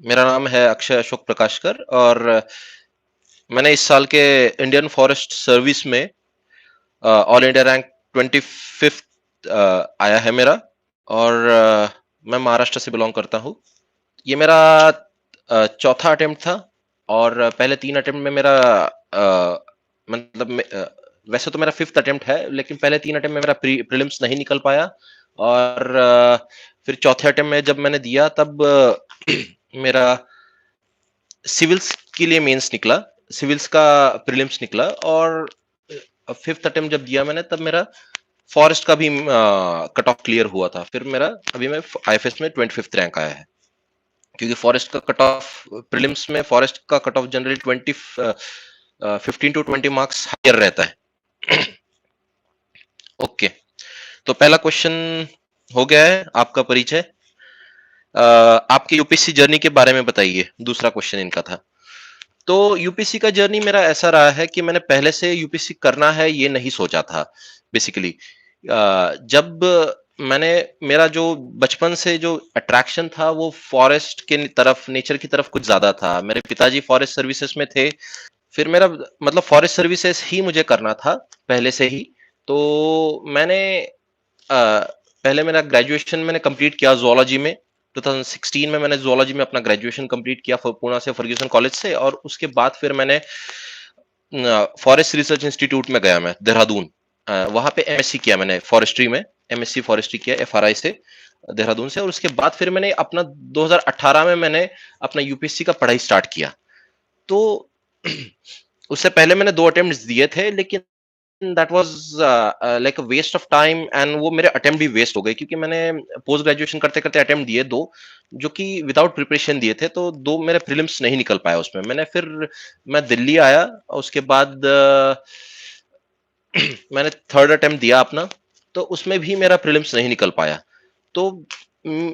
मेरा नाम है अक्षय अशोक प्रकाशकर और मैंने इस साल के इंडियन फॉरेस्ट सर्विस में ऑल इंडिया रैंक 25th आया है मेरा। और मैं महाराष्ट्र से बिलोंग करता हूँ। ये मेरा चौथा अटेम्प्ट था। और पहले 3 अटेम्प्ट में मेरा मतलब वैसे तो मेरा 5th अटेम्प्ट है, लेकिन पहले 3 अटेम्प्ट में मेरा प्रीलिम्स नहीं निकल पाया। और फिर चौथे अटेम्प्ट में जब मैंने दिया तब मेरा सिविल्स के लिए मेंस निकला, सिविल्स का प्रीलिम्स निकला। और 5th अटेम्प्ट जब दिया मैंने तब मेरा फॉरेस्ट का भी कट ऑफ क्लियर हुआ था। फिर मेरा अभी मैं आईएफएस में 25th रैंक आया है, क्योंकि फॉरेस्ट का कट ऑफ प्रीलिम्स में फॉरेस्ट का cut off generally 15 to 20 marks higher रहता है। ओके, तो पहला क्वेश्चन हो गया है आपका परिचय। आपकी यूपीएससी जर्नी के बारे में बताइए, दूसरा क्वेश्चन इनका था। तो यूपीएससी का जर्नी मेरा ऐसा रहा है कि मैंने पहले से यूपीएससी करना है ये नहीं सोचा था बेसिकली। जब मैंने मेरा जो बचपन से जो अट्रैक्शन था वो फॉरेस्ट के तरफ, नेचर की तरफ कुछ ज्यादा था। मेरे पिताजी फॉरेस्ट सर्विसेज में थे। फिर मेरा मतलब फॉरेस्ट सर्विसेज ही मुझे करना था पहले से ही। तो मैंने पहले मेरा ग्रेजुएशन मैंने कंप्लीट किया जूलॉजी में। 2016 में मैंने जूलॉजी में अपना ग्रेजुएशन कंप्लीट किया पुणे से फर्ग्यूसन कॉलेज से। और उसके बाद फिर मैंने फॉरेस्ट रिसर्च इंस्टीट्यूट में गया, मैं देहरादून। वहां पे एमएससी किया मैंने फॉरेस्ट्री में, एमएससी फॉरेस्ट्री किया एफआरआई से, देहरादून से। और उसके बाद फिर मैंने अपना 2018 में मैंने अपना यूपीएससी का पढ़ाई स्टार्ट किया। तो उससे पहले मैंने 2 अटेम्प्ट्स दिए थे, लेकिन that was like a waste of time. And वो मेरे अटेम्प्ट भी वेस्ट हो गए, क्योंकि मैंने पोस्ट ग्रेजुएशन करते करते अटेम्प्ट दिए 2, जो कि विदाउट प्रिपरेशन दिए थे। तो 2 मेरे प्रीलिम्स नहीं निकल पाया उसमें। मैं दिल्ली आया, उसके बाद मैंने थर्ड अटेम्प्ट दिया अपना, तो उसमें भी मेरा प्रीलिम्स नहीं निकल पाया। तो म,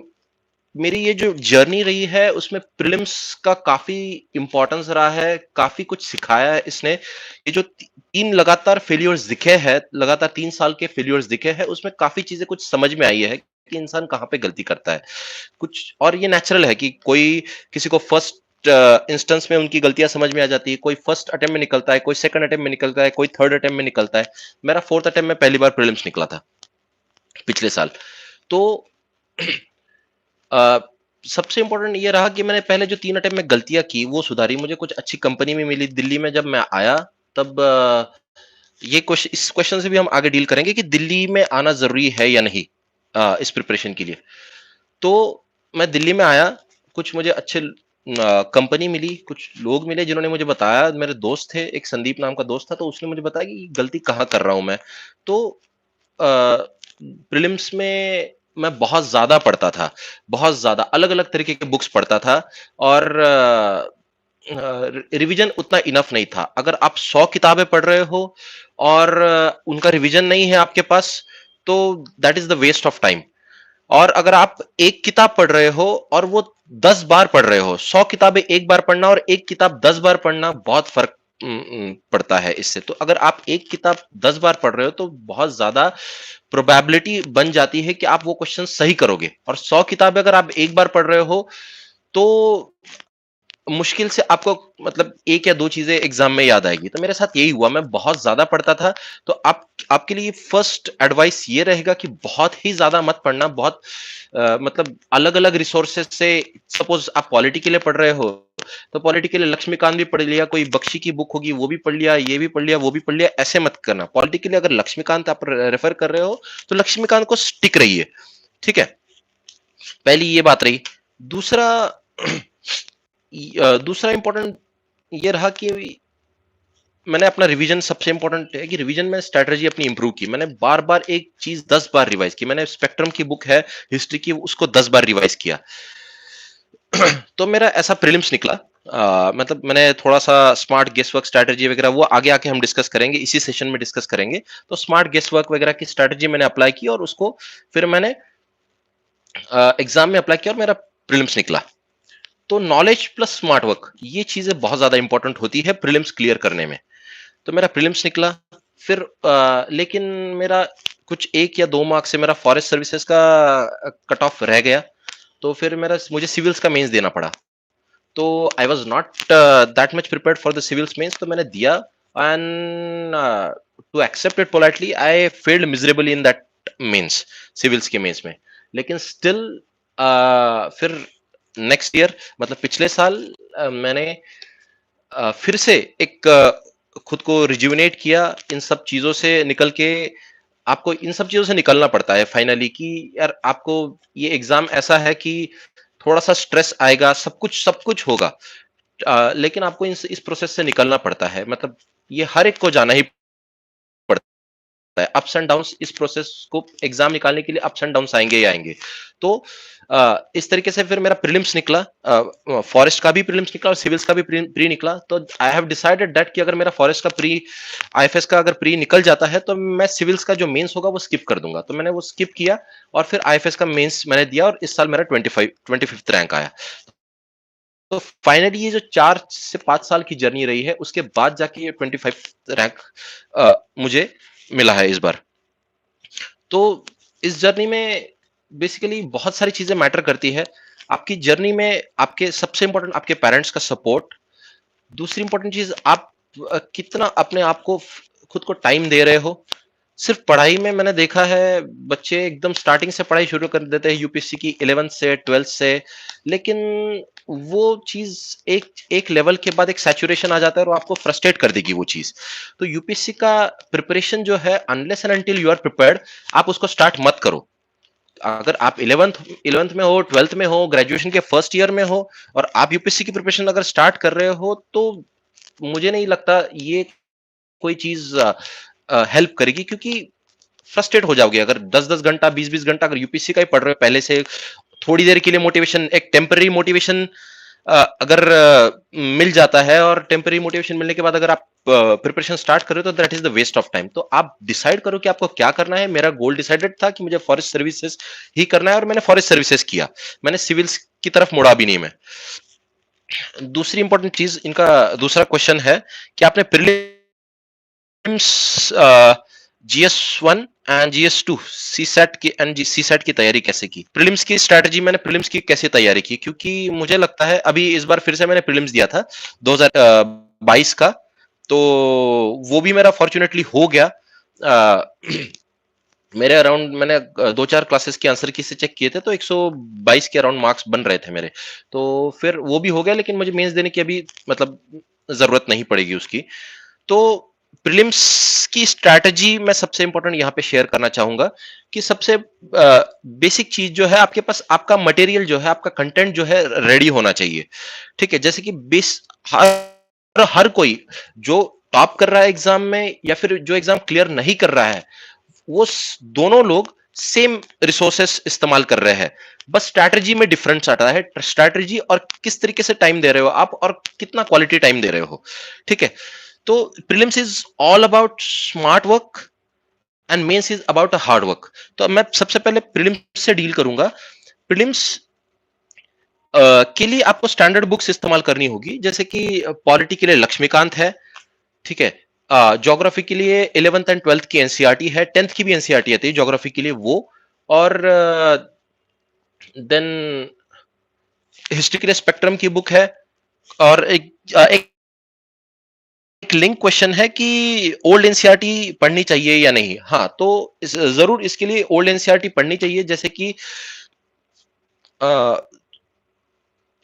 मेरी ये जो जर्नी रही है उसमें प्रीलिम्स का काफी इंपॉर्टेंस रहा है, काफी कुछ सिखाया है इसने। ये जो 3 लगातार फेलियर्स दिखे हैं, लगातार 3 साल के फेलियर्स दिखे हैं, उसमें काफी चीजें कुछ समझ में आई है कि इंसान कहाँ पे गलती करता है कुछ। और ये नेचुरल है कि कोई किसी को फर्स्ट इंस्टेंस में उनकी गलतियां समझ में आ जाती है। कोई फर्स्ट अटेम्प्ट में निकलता है, कोई सेकंड अटेम्प्ट में निकलता है, कोई थर्ड अटेम्प्ट में निकलता है। मेरा फोर्थ अटेम्प्ट में पहली बार प्रीलिम्स निकला था पिछले साल। तो अ, सबसे इंपॉर्टेंट ये रहा कि मैंने पहले जो 3 अटेम्प्ट में गलतियां की वो सुधारी, मुझे कुछ अच्छी कंपनी में मिली। दिल्ली में जब मैं आया तब ये क्वेश्चन, इस क्वेश्चन से भी हम आगे डील करेंगे कि दिल्ली में आना जरूरी है या नहीं इस प्रिपरेशन के लिए। तो मैं दिल्ली में आया, कुछ मुझे अच्छे कंपनी मिली, कुछ लोग मिले जिन्होंने मुझे बताया। मेरे दोस्त थे, एक संदीप नाम का दोस्त था, तो उसने मुझे बताया कि गलती कहाँ कर रहा हूं मैं। तो प्रीलिम्स में मैं बहुत ज्यादा पढ़ता था, बहुत ज्यादा अलग अलग तरीके के बुक्स पढ़ता था। और रिवीजन उतना इनफ नहीं था। अगर आप 100 किताबें पढ़ रहे हो और उनका रिवीजन नहीं है आपके पास, तो that is the waste of time. और अगर आप एक किताब पढ़ रहे हो और वो 10 बार पढ़ रहे हो, 100 किताबें एक बार पढ़ना और एक किताब 10 बार पढ़ना, बहुत फर्क पड़ता है इससे। तो अगर आप एक किताब 10 बार पढ़ रहे हो तो बहुत ज्यादा प्रोबेबिलिटी बन जाती है कि आप वो क्वेश्चन सही करोगे। और 100 किताबें अगर आप एक बार पढ़ रहे हो तो मुश्किल से आपको मतलब 1 या 2 चीजें एग्जाम में याद आएगी। तो मेरे साथ यही हुआ, मैं बहुत ज्यादा पढ़ता था। तो आप आपके लिए फर्स्ट एडवाइस ये रहेगा कि बहुत ही ज्यादा मत पढ़ना। बहुत मतलब अलग अलग रिसोर्सेज से, सपोज आप पॉलिटी के लिए पढ़ रहे हो तो पॉलिटी के लिए लक्ष्मीकांत भी पढ़ लिया, कोई बख्शी की बुक होगी वो भी पढ़ लिया, ये भी पढ़ लिया, वो भी पढ़ लिया, ऐसे मत करना। पॉलिटी के लिए अगर लक्ष्मीकांत आप रेफर कर रहे हो तो लक्ष्मीकांत को स्टिक रहिए, ठीक है। पहली ये बात रही। दूसरा दूसरा इंपॉर्टेंट ये रहा कि मैंने अपना रिवीजन, सबसे इंपॉर्टेंट है कि रिवीजन में स्ट्रेटजी अपनी इंप्रूव की। मैंने बार बार एक चीज 10 बार रिवाइज की। मैंने स्पेक्ट्रम की बुक है हिस्ट्री की, उसको 10 बार रिवाइज किया। तो मेरा ऐसा प्रीलिम्स निकला। मतलब मैंने थोड़ा सा स्मार्ट गेस वर्क स्ट्रैटेजी वगैरह वो आगे आके हम डिस्कस करेंगे, इसी सेशन में डिस्कस करेंगे। तो स्मार्ट गेस वर्क वगैरह की स्ट्रैटेजी मैंने अप्लाई की और उसको फिर मैंने एग्जाम में अप्लाई किया और मेरा प्रीलिम्स निकला। तो नॉलेज प्लस स्मार्ट वर्क, ये चीजें बहुत ज्यादा इंपॉर्टेंट होती है प्रीलिम्स क्लियर करने में। तो मेरा प्रीलिम्स निकला। फिर लेकिन मेरा कुछ 1 या 2 मार्क्स से मेरा फॉरेस्ट सर्विसेज का कट ऑफ रह गया। तो फिर मेरा मुझे सिविल्स का मेंस देना पड़ा। तो I was not that much prepared for the civils mains, तो मैंने दिया and to accept it politely I failed miserably in that mains, civils के मेंस में। लेकिन स्टिल फिर नेक्स्ट ईयर मतलब पिछले साल मैंने फिर से एक खुद को रिजुविनेट किया इन सब चीजों से निकल के। आपको इन सब चीजों से निकलना पड़ता है फाइनली कि यार आपको ये एग्जाम ऐसा है कि थोड़ा सा स्ट्रेस आएगा, सब कुछ होगा, लेकिन आपको इस प्रोसेस से निकलना पड़ता है। मतलब ये हर एक को जाना ही पड़ता है। अप्स एंड डाउन्स इस प्रोसेस को, एग्जाम निकालने के लिए अप्स एंड डाउन्स आएंगे ही आएंगे। तो इस तरीके से फिर मेरा प्रीलिम्स निकला, फॉरेस्ट का भी प्रीलिम्स निकला और सिविल्स का भी प्री निकला। तो आई हैव डिसाइडेड दैट कि अगर मेरा फॉरेस्ट का प्री, आईएफएस का अगर प्री निकल जाता है तो मैं सिविल्स का जो मेंस होगा वो स्किप कर दूंगा। तो मैंने वो स्किप किया और फिर आईएफएस का मेंस मैंने दिया और इस साल मेरा 25th रैंक आया। तो फाइनली ये जो 4 से 5 साल की जर्नी रही है, उसके बाद जाके ये 25 रैंक मुझे मिला है इस बार। तो इस जर्नी में बेसिकली बहुत सारी चीजें मैटर करती है। आपकी जर्नी में आपके सबसे इंपॉर्टेंट आपके पेरेंट्स का सपोर्ट। दूसरी इंपॉर्टेंट चीज आप कितना अपने आप को खुद को टाइम दे रहे हो। सिर्फ पढ़ाई में मैंने देखा है बच्चे एकदम स्टार्टिंग से पढ़ाई शुरू कर देते हैं यूपीएससी की 11th से 12th से, लेकिन वो चीज एक एक लेवल के बाद एक सैचुरेशन आ जाता है और आपको फ्रस्ट्रेट कर देगी वो चीज। तो यूपीएससी का प्रिपरेशन जो है, unless and until you are prepared, आप उसको स्टार्ट मत करो। अगर आप 11th में हो, 12th में हो, ग्रेजुएशन के फर्स्ट ईयर में हो और आप यूपीएससी की प्रिपरेशन अगर स्टार्ट कर रहे हो, तो मुझे नहीं लगता ये कोई चीज हेल्प करेगी, क्योंकि फ्रस्ट्रेट हो जाओगे। अगर 10-10 घंटा 20-20 घंटा अगर यूपीएससी का ही पढ़ रहे हो पहले से, थोड़ी देर के लिए मोटिवेशन, एक टेम्पररी मोटिवेशन अगर मिल जाता है और टेम्पररी मोटिवेशन मिलने के बाद अगर आप प्रिपरेशन स्टार्ट कर रहे हो तो that is the waste of time. तो आप डिसाइड करो कि आपको क्या करना है। मेरा गोल डिसाइडेड था कि मुझे फॉरेस्ट सर्विसेज ही करना है और मैंने फॉरेस्ट सर्विसेज किया। मैंने सिविल्स की तरफ मुड़ा भी नहीं मैं। दूसरी इंपॉर्टेंट चीज, इनका दूसरा क्वेश्चन है कि आपने GS1 एंड GS2 सीसेट की एंड सीसेट की तैयारी कैसे की? प्रीलिम्स की स्ट्रेटजी, मैंने प्रीलिम्स की कैसे तैयारी की, क्योंकि मुझे लगता है अभी इस बार फिर से मैंने प्रीलिम्स दिया था 2022 का, तो वो भी मेरा फॉर्चुनेटली हो गया। मेरे अराउंड मैंने 2-4 क्लासेस के आंसर की से चेक किए थे तो 122 के अराउंड मार्क्स बन रहे थे मेरे। तो फिर वो भी हो गया, लेकिन मुझे मेंस देने की अभी मतलब जरूरत नहीं पड़ेगी उसकी। तो प्रीलिम्स की स्ट्रैटेजी मैं सबसे इंपॉर्टेंट यहां पे शेयर करना चाहूंगा कि सबसे बेसिक चीज जो है, आपके पास आपका मटेरियल जो है, आपका कंटेंट जो है रेडी होना चाहिए। ठीक है, जैसे कि हर कोई जो टॉप कर रहा है एग्जाम में या फिर जो एग्जाम क्लियर नहीं कर रहा है, वो दोनों लोग सेम रिसोर्सेस इस्तेमाल कर रहे हैं। बस स्ट्रैटेजी में डिफरेंस आता है, स्ट्रैटेजी और किस तरीके से टाइम दे रहे हो आप और कितना क्वालिटी टाइम दे रहे हो। ठीक है, तो prelims is all about smart work and mains is about a hard work. तो मैं सबसे पहले प्रीलिम्स से डील करूंगा। प्रीलिम्स के लिए आपको स्टैंडर्ड बुक्स इस्तेमाल करनी होगी, जैसे कि पॉलिटी के लिए लक्ष्मीकांत है। ठीक है, ज्योग्राफी के लिए 11th एंड 12th की एनसीईआरटी है, 10th की भी एनसीईआरटी आती है ज्योग्राफी के लिए वो, और देन हिस्ट्री के लिए स्पेक्ट्रम की बुक है। और एक लिंक क्वेश्चन है कि ओल्ड एनसीईआरटी पढ़नी चाहिए या नहीं। हाँ, तो जरूर इसके लिए ओल्ड एनसीईआरटी पढ़नी चाहिए, जैसे कि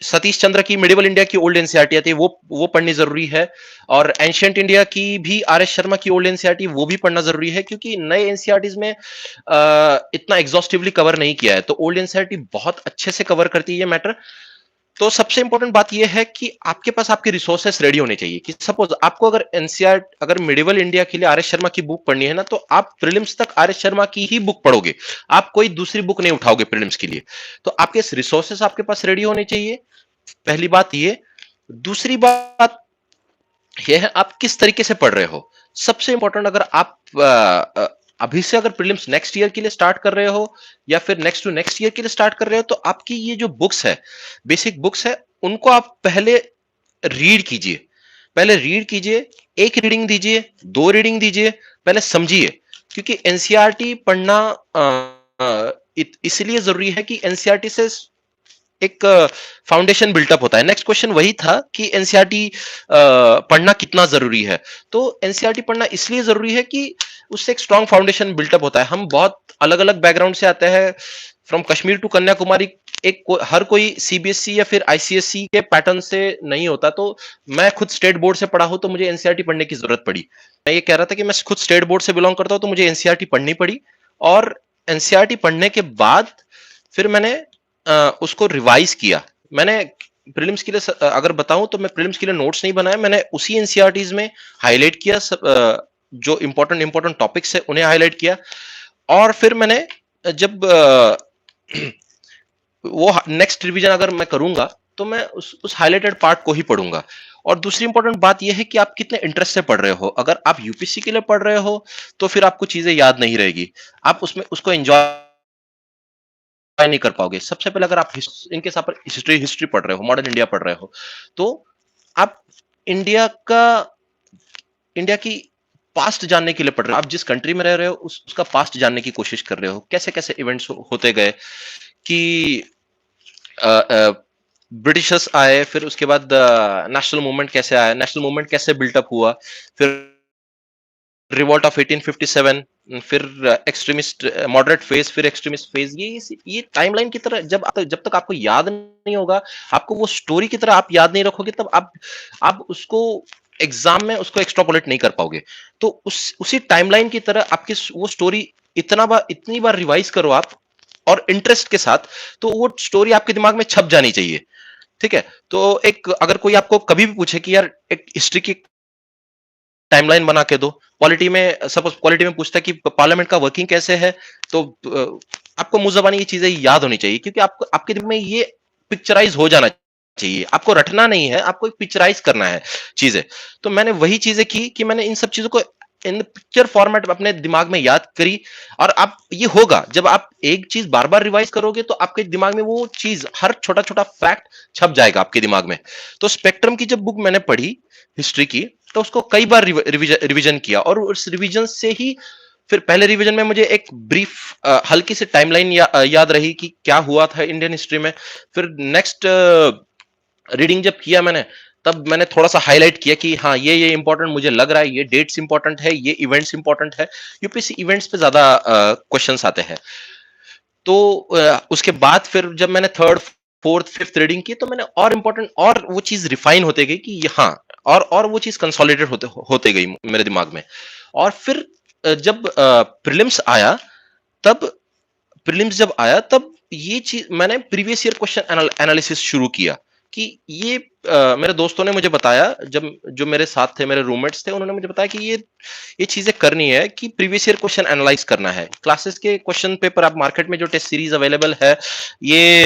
सतीश चंद्र की मिडिवल इंडिया की ओल्ड एनसीईआरटी आती है, वो पढ़नी जरूरी है। और एंशिएंट इंडिया की भी आर एस शर्मा की ओल्ड एनसीईआरटी, वो भी पढ़ना जरूरी है, क्योंकि नए एनसीईआरटीज में इतना एग्जॉस्टिवली कवर नहीं किया है, तो ओल्ड एनसीईआरटी बहुत अच्छे से कवर करती है ये मैटर। तो सबसे इंपॉर्टेंट बात यह है कि आपके पास आपके रिसोर्सेस रेडी होने चाहिए। कि सपोज आपको अगर एनसीईआर अगर मिडिवल इंडिया के लिए आर एस शर्मा की बुक पढ़नी है ना, तो आप प्रीलिम्स तक आर एस शर्मा की ही बुक पढ़ोगे, आप कोई दूसरी बुक नहीं उठाओगे प्रीलिम्स के लिए। तो आपके रिसोर्सेस आपके पास रेडी होने चाहिए, पहली बात ये। दूसरी बात यह है आप किस तरीके से पढ़ रहे हो। सबसे इंपॉर्टेंट, अगर आप अभी से अगर प्रीलिम्स नेक्स्ट ईयर के लिए स्टार्ट कर रहे हो या फिर नेक्स्ट टू नेक्स्ट ईयर के लिए स्टार्ट कर रहे हो, तो आपकी ये जो बुक्स है, बेसिक बुक्स है, उनको आप पहले रीड कीजिए। पहले रीड कीजिए, एक रीडिंग दीजिए, 2 रीडिंग दीजिए, पहले समझिए। क्योंकि एनसीईआरटी पढ़ना इसलिए जरूरी है कि एनसीईआरटी से एक फाउंडेशन बिल्टअप होता है। नेक्स्ट क्वेश्चन वही था कि एनसीईआरटी पढ़ना कितना जरूरी है। तो एनसीईआरटी पढ़ना इसलिए जरूरी है कि उससे एक स्ट्रांग फाउंडेशन बिल्टअप होता है। हम बहुत अलग अलग बैकग्राउंड से आते हैं, फ्रॉम कश्मीर टू कन्याकुमारी। हर कोई सीबीएसई या फिर आईसीएसई के पैटर्न से नहीं होता। तो मैं खुद स्टेट बोर्ड से पढ़ा हूं, तो मुझे एनसीईआरटी पढ़ने की जरूरत पड़ी। मैं ये कह रहा था कि मैं खुद स्टेट बोर्ड से बिलोंग करता हूं, तो मुझे एनसीईआरटी पढ़नी पड़ी। और एनसीईआरटी पढ़ने के बाद फिर मैंने उसको रिवाइज किया। मैंने प्रीलिम्स के लिए अगर बताऊं तो मैं प्रीलिम्स के लिए नोट्स नहीं बनाए, मैंने उसी एनसीईआरटीज में हाईलाइट किया। जो इंपॉर्टेंट इंपॉर्टेंट टॉपिक्स है उन्हें हाईलाइट किया। और फिर मैंने जब वो नेक्स्ट रिवीजन अगर मैं करूंगा तो मैं उस हाईलाइटेड पार्ट को ही पढ़ूंगा। और दूसरी इंपॉर्टेंट बात यह है कि आप कितने इंटरेस्ट से पढ़ रहे हो। अगर आप यूपीएससी के लिए पढ़ रहे हो तो फिर आपको चीजें याद नहीं रहेगी, आप उसमें उसको एंजॉय नहीं कर पाओगे। सबसे पहले अगर आप इनके साथ हिस्ट्री हिस्ट्री पढ़ रहे हो, मॉडर्न इंडिया पढ़ रहे हो, तो आप इंडिया का इंडिया की पास्ट जानने के लिए पढ़ रहे हो। आप जिस कंट्री में रह रहे हो उसका पास्ट जानने की कोशिश कर रहे हो, कैसे कैसे इवेंट्स होते गए कि ब्रिटिशर्स आए, फिर उसके बाद नेशनल मूवमेंट कैसे आया, नेशनल मूवमेंट कैसे बिल्टअप हुआ, फिर रिवॉल्ट ऑफ 1857, फिर एक्सट्रीमिस्ट मॉडरेट फेज, फिर एक्सट्रीमिस्ट फेज। ये टाइमलाइन की तरह जब तक आपको याद नहीं होगा, आपको वो स्टोरी की तरह आप याद नहीं रखोगे, तब आप उसको एग्जाम में उसको एक्स्ट्रापोलेट नहीं कर पाओगे। तो उसी टाइमलाइन की तरह आपकी वो स्टोरी इतनी बार रिवाइज करो आप, और इंटरेस्ट के साथ, तो वो स्टोरी आपके दिमाग में छप जानी चाहिए। ठीक है। तो एक अगर कोई आपको कभी भी पूछे कि यार एक हिस्ट्री की टाइमलाइन बना के दो, पॉलिटी में सपोज पॉलिटी में पूछता है कि पार्लियामेंट का वर्किंग कैसे है, तो आपको मुंह ज़बानी ये चीजें याद होनी चाहिए, क्योंकि आपको आपके दिमाग में ये पिक्चराइज हो जाना चाहिए। आपको रटना नहीं है, आपको पिक्चराइज करना है चीजें। तो मैंने वही चीजें की कि मैंने इन सब चीजों को इन पिक्चर फॉर्मेट में अपने दिमाग में याद करी। और आप ये होगा, जब आप एक चीज बार बार रिवाइज करोगे तो आपके दिमाग में वो चीज, हर छोटा छोटा फैक्ट छप जाएगा आपके दिमाग में। तो स्पेक्ट्रम की जब बुक मैंने पढ़ी हिस्ट्री की, तो उसको कई बार रिवीजन किया, और उस रिवीजन से ही फिर पहले रिवीजन में मुझे एक ब्रीफ हल्की सी टाइमलाइन याद रही कि क्या हुआ था इंडियन हिस्ट्री में। फिर नेक्स्ट रीडिंग जब किया मैंने, तब मैंने थोड़ा सा हाईलाइट किया कि हाँ ये इंपॉर्टेंट मुझे लग रहा है, ये डेट्स इंपॉर्टेंट है, ये इवेंट्स इंपॉर्टेंट है। यूपीएससी इवेंट्स पे ज्यादा क्वेश्चंस आते हैं। तो उसके बाद फिर जब मैंने थर्ड फोर्थ फिफ्थ रीडिंग की, तो मैंने और इंपॉर्टेंट और वो चीज रिफाइन होते गई कि हाँ, और वो चीज कंसोलिडेट होते गई मेरे दिमाग में। और फिर जब प्रीलिम्स आया, तब तब ये चीज मैंने प्रीवियस ईयर क्वेश्चन एनालिसिस शुरू किया। कि ये मेरे दोस्तों ने मुझे बताया, जब जो मेरे साथ थे, मेरे रूममेट्स थे, उन्होंने मुझे बताया कि ये चीजें करनी है, कि प्रीवियस ईयर क्वेश्चन एनालाइज करना है। क्लासेस के क्वेश्चन पेपर, आप मार्केट में जो टेस्ट सीरीज अवेलेबल है, ये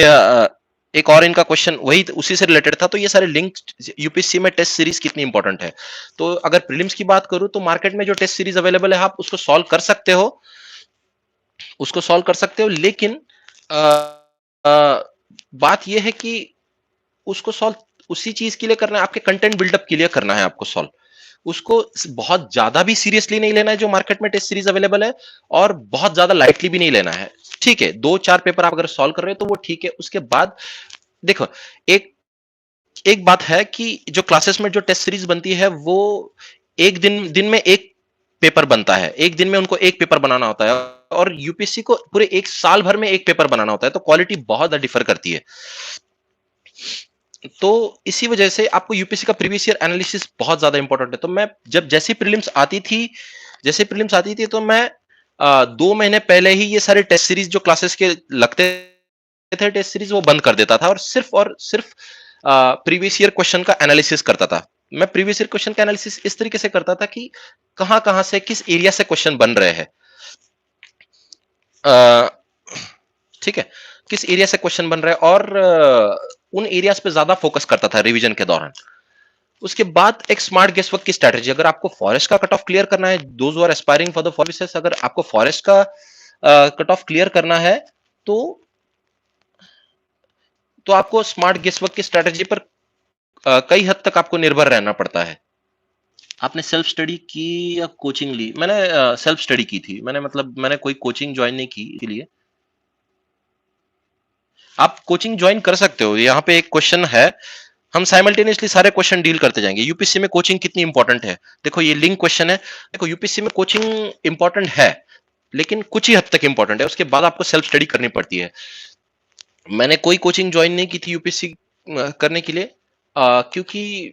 एक और इनका क्वेश्चन वही उसी से रिलेटेड था। तो ये सारे लिंक, यूपीएससी में टेस्ट सीरीज कितनी इंपॉर्टेंट है। तो अगर प्रीलिम्स की बात करूं, तो मार्केट में जो टेस्ट सीरीज अवेलेबल है, आप उसको सॉल्व कर सकते हो, लेकिन आ, आ, बात यह है कि उसको सॉल्व उसी चीज के लिए करना है, आपके कंटेंट बिल्डअप के लिए करना है आपको सॉल्व। उसको बहुत ज्यादा भी सीरियसली नहीं लेना है जो मार्केट में टेस्ट सीरीज अवेलेबल है, और बहुत ज्यादा लाइटली भी नहीं लेना है। ठीक है, 2-4 पेपर आप अगर सॉल्व कर रहे हो तो वो ठीक है। उसके बाद देखो, एक एक बात है कि जो क्लासेस में जो टेस्ट सीरीज बनती है, वो एक दिन में एक पेपर बनता है, एक दिन में उनको एक पेपर बनाना होता है। और यूपीएससी को पूरे एक साल भर में एक पेपर बनाना होता है, तो क्वालिटी बहुत डिफर करती है। तो इसी वजह से आपको यूपीएससी का प्रीवियस ईयर एनालिसिस बहुत ज्यादा इंपॉर्टेंट है। तो मैं जब जैसे प्रीलिम्स आती थी, तो मैं 2 महीने पहले ही ये सारे टेस्ट सीरीज जो क्लासेस के लगते थे, टेस्ट सीरीज वो बंद कर देता था, और सिर्फ प्रीवियस ईयर क्वेश्चन का एनालिसिस करता था। मैं प्रीवियस ईयर क्वेश्चन का एनालिसिस इस तरीके से करता था कि कहां कहां से, किस एरिया से क्वेश्चन बन रहे हैं। ठीक है, किस एरिया से क्वेश्चन बन रहे हैं, और उन एरियाज पे ज्यादा फोकस करता था रिवीजन के दौरान। उसके बाद एक स्मार्ट गेस वर्क की स्ट्रेटेजी, अगर आपको फॉरेस्ट का कट ऑफ क्लियर करना है, those are aspiring for the forest, अगर आपको फॉरेस्ट का कट ऑफ क्लियर करना है, तो आपको स्मार्ट गेस वर्क की स्ट्रेटेजी पर कई हद तक आपको निर्भर रहना पड़ता है। आपने सेल्फ स्टडी की या कोचिंग ली? मैंने सेल्फ स्टडी की थी। मैंने कोई कोचिंग ज्वाइन नहीं की इसके लिए। आप कोचिंग ज्वाइन कर सकते हो। यहाँ पे एक क्वेश्चन है, हम साइमल्टेनियसली सारे क्वेश्चन डील करते जाएंगे। यूपीएससी में कोचिंग कितनी इंपॉर्टेंट है? देखो ये लिंक क्वेश्चन है। देखो यूपीएससी में कोचिंग इंपॉर्टेंट है, लेकिन कुछ ही हद तक इंपॉर्टेंट है, उसके बाद आपको सेल्फ स्टडी करनी पड़ती है। मैंने कोई कोचिंग ज्वाइन नहीं की थी यूपीएससी करने के लिए, क्योंकि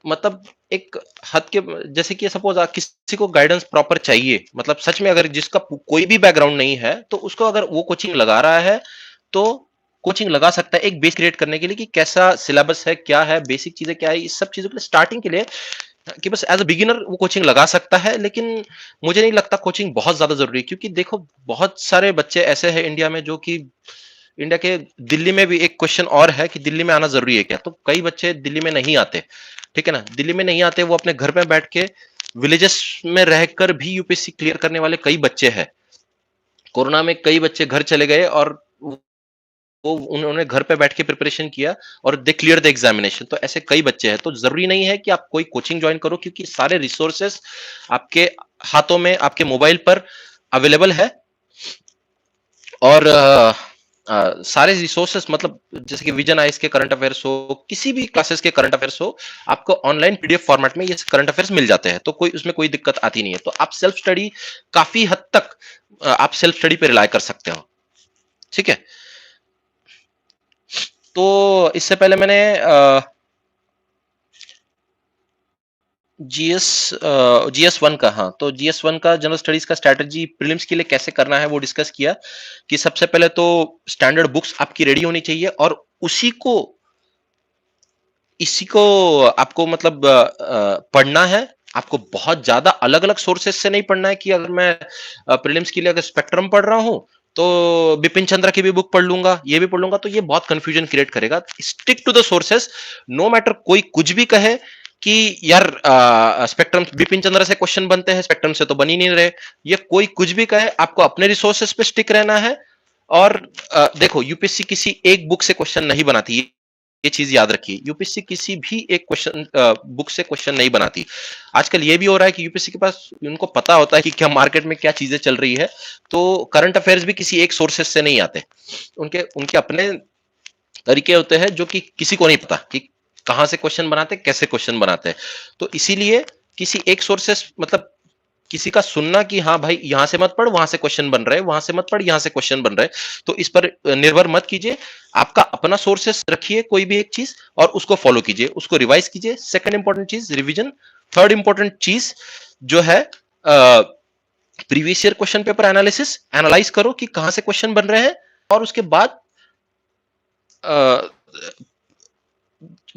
मतलब एक हद के, जैसे कि सपोज किसी को गाइडेंस प्रॉपर चाहिए, मतलब सच में अगर जिसका कोई भी बैकग्राउंड नहीं है तो उसको अगर वो कोचिंग लगा रहा है तो कोचिंग लगा सकता है एक बेस क्रिएट करने के लिए कि कैसा सिलेबस है, क्या है, बेसिक चीजें क्या है, इस सब चीजों के लिए स्टार्टिंग के लिए, कि बस एज अ बिगिनर वो कोचिंग लगा सकता है। लेकिन मुझे नहीं लगता कोचिंग बहुत ज्यादा जरूरी है, क्योंकि देखो बहुत सारे बच्चे ऐसे हैं इंडिया में जो कि इंडिया के, दिल्ली में भी एक क्वेश्चन और है कि दिल्ली में आना जरूरी है क्या, तो कई बच्चे दिल्ली में नहीं आते, ठीक है ना, दिल्ली में नहीं आते, वो अपने घर में बैठ के विलेजेस में रहकर भी यूपीएससी क्लियर करने वाले कई बच्चे हैं। कोरोना में कई बच्चे घर चले गए और वो उन्होंने घर पे बैठ के प्रिपरेशन किया और दे क्लियर द एग्जामिनेशन। तो ऐसे कई बच्चे हैं, तो जरूरी नहीं है कि आप कोई कोचिंग ज्वाइन करो, क्योंकि सारे रिसोर्सेस आपके हाथों में, आपके मोबाइल पर अवेलेबल है। और सारे रिसोर्सेस, मतलब जैसे कि विजन आइस के करंट अफेयर्स हो, किसी भी क्लासेस के करंट अफेयर्स हो, आपको ऑनलाइन पीडीएफ फॉर्मेट में ये करंट अफेयर्स मिल जाते हैं, तो कोई उसमें कोई दिक्कत आती नहीं है। तो आप सेल्फ स्टडी काफी हद तक आप सेल्फ स्टडी पे रिलाय कर सकते हो, ठीक है। तो इससे पहले मैंने जीएस जीएस वन का, हाँ, तो जीएस वन का जनरल स्टडीज का स्ट्रैटेजी प्रीलिम्स के लिए कैसे करना है वो डिस्कस किया, कि सबसे पहले तो स्टैंडर्ड बुक्स आपकी रेडी होनी चाहिए, और इसी को आपको मतलब पढ़ना है। आपको बहुत ज्यादा अलग अलग सोर्सेस से नहीं पढ़ना है, कि अगर मैं प्रीलिम्स के लिए अगर स्पेक्ट्रम पढ़ रहा हूं तो बिपिन चंद्रा की भी बुक पढ़ लूंगा, ये भी पढ़ लूंगा, तो ये बहुत कंफ्यूजन क्रिएट करेगा। Stick to the sources, no matter कोई कुछ भी कहे कि यार स्पेक्ट्रम बिपिन चंद्रा से क्वेश्चन बनते हैं, स्पेक्ट्रम से तो बन ही नहीं रहे, ये कोई कुछ भी कहे, आपको अपने रिसोर्सेस पे स्टिक रहना है। और देखो यूपीएससी किसी एक बुक से क्वेश्चन नहीं बनाती, ये चीज याद रखिए, यूपीएससी किसी भी एक क्वेश्चन बुक से क्वेश्चन नहीं बनाती। आजकल ये भी हो रहा है कि यूपीएससी के पास, उनको पता होता है कि क्या मार्केट में क्या चीजें चल रही है, तो करंट अफेयर्स भी किसी एक सोर्सेस से नहीं आते, उनके उनके अपने तरीके होते हैं जो कि किसी को नहीं पता कि कहां से क्वेश्चन बनाते, कैसे क्वेश्चन बनाते हैं। तो इसीलिए किसी एक सोर्सेस, मतलब किसी का सुनना कि हाँ भाई यहां से मत पढ़, वहां से क्वेश्चन बन रहे, वहां से मत पढ़, यहां से क्वेश्चन बन रहे, तो इस पर निर्भर मत कीजिए। आपका अपना सोर्सेस रखिए कोई भी एक चीज, और उसको फॉलो कीजिए, उसको रिवाइज कीजिए। सेकंड इंपॉर्टेंट चीज रिवीजन। थर्ड इंपॉर्टेंट चीज जो है previous year question paper analysis, analyse करो कि कहां से क्वेश्चन बन रहे हैं, और उसके बाद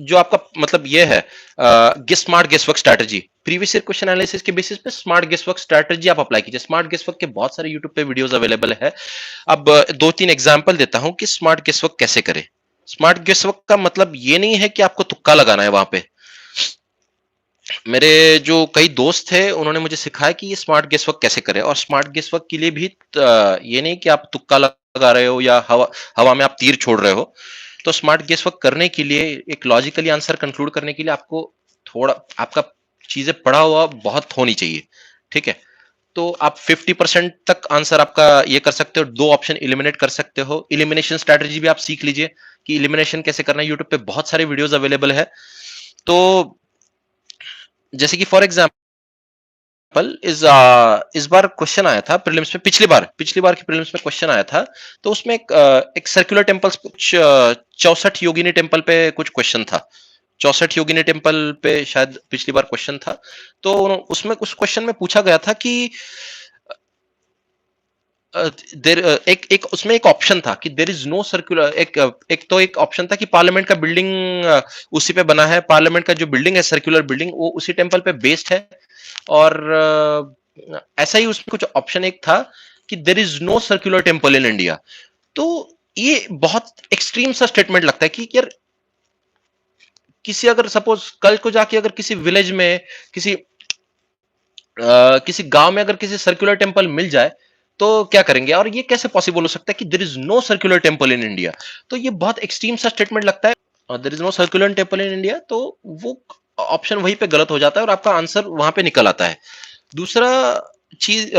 जो आपका मतलब ये है smart guess work strategy, previous year question analysis के बेसिस पे स्मार्ट गेस वर्क स्ट्रैटेजी आप अप्लाई कीजिए। स्मार्ट गेस वर्क के बहुत सारे यूट्यूब पे वीडियोस अवेलेबल है। अब दो तीन एग्जांपल देता हूं कि स्मार्ट गेस वर्क कैसे करें। स्मार्ट गेस वर्क का मतलब ये नहीं है कि आपको तुक्का लगाना है वहां पे। मेरे जो कई दोस्त थे उन्होंने मुझे सिखाया कि ये स्मार्ट गेस वर्क कैसे करें, और स्मार्ट गेस वर्क के लिए भी ये नहीं कि आप तुक्का लगा रहे हो या हवा में आप तीर छोड़ रहे हो। तो स्मार्ट गेस वर्क करने के लिए, एक लॉजिकली आंसर कंक्लूड करने के लिए आपको थोड़ा, आपका चीजें पढ़ा हुआ बहुत होनी चाहिए, ठीक है। तो आप 50% तक आंसर आपका ये कर सकते हो, दो ऑप्शन इलिमिनेट कर सकते हो। इलिमिनेशन स्ट्रैटेजी भी आप सीख लीजिए कि इलिमिनेशन कैसे करना है, यूट्यूब पे बहुत सारे वीडियोस अवेलेबल है। तो जैसे कि फॉर एग्जाम्पल इस बार क्वेश्चन आया था प्रीलिम्स में, पिछली बार की प्रीलिम्स में क्वेश्चन आया था, तो उसमें एक सर्कुलर टेम्पल्स, कुछ 64 योगिनी टेम्पल पे कुछ क्वेश्चन था। 64 योगिनी टेम्पल पे शायद पिछली बार क्वेश्चन था। तो उसमें उस क्वेश्चन में पूछा गया था कि एक उसमें एक ऑप्शन था कि देर इज नो सर्कुलर, एक ऑप्शन था कि पार्लियामेंट का बिल्डिंग उसी पे बना है, पार्लियामेंट का जो बिल्डिंग है सर्कुलर बिल्डिंग, वो उसी टेम्पल पे बेस्ड है। और ऐसा ही उसमें कुछ ऑप्शन एक था कि there is no circular temple in India. तो ये बहुत एक्सट्रीम सा स्टेटमेंट लगता है कि यार किसी, अगर सपोज कल को जाके अगर किसी विलेज में, किसी गांव में अगर किसी सर्कुलर टेम्पल मिल जाए तो क्या करेंगे, और ये कैसे पॉसिबल हो सकता है कि there is no circular temple in India. तो ये बहुत एक्सट्रीम सा स्टेटमेंट लगता है, और there is no circular temple in India, तो वो ऑप्शन वहीं पे गलत हो जाता है और आपका आंसर वहां पे निकल आता है। दूसरा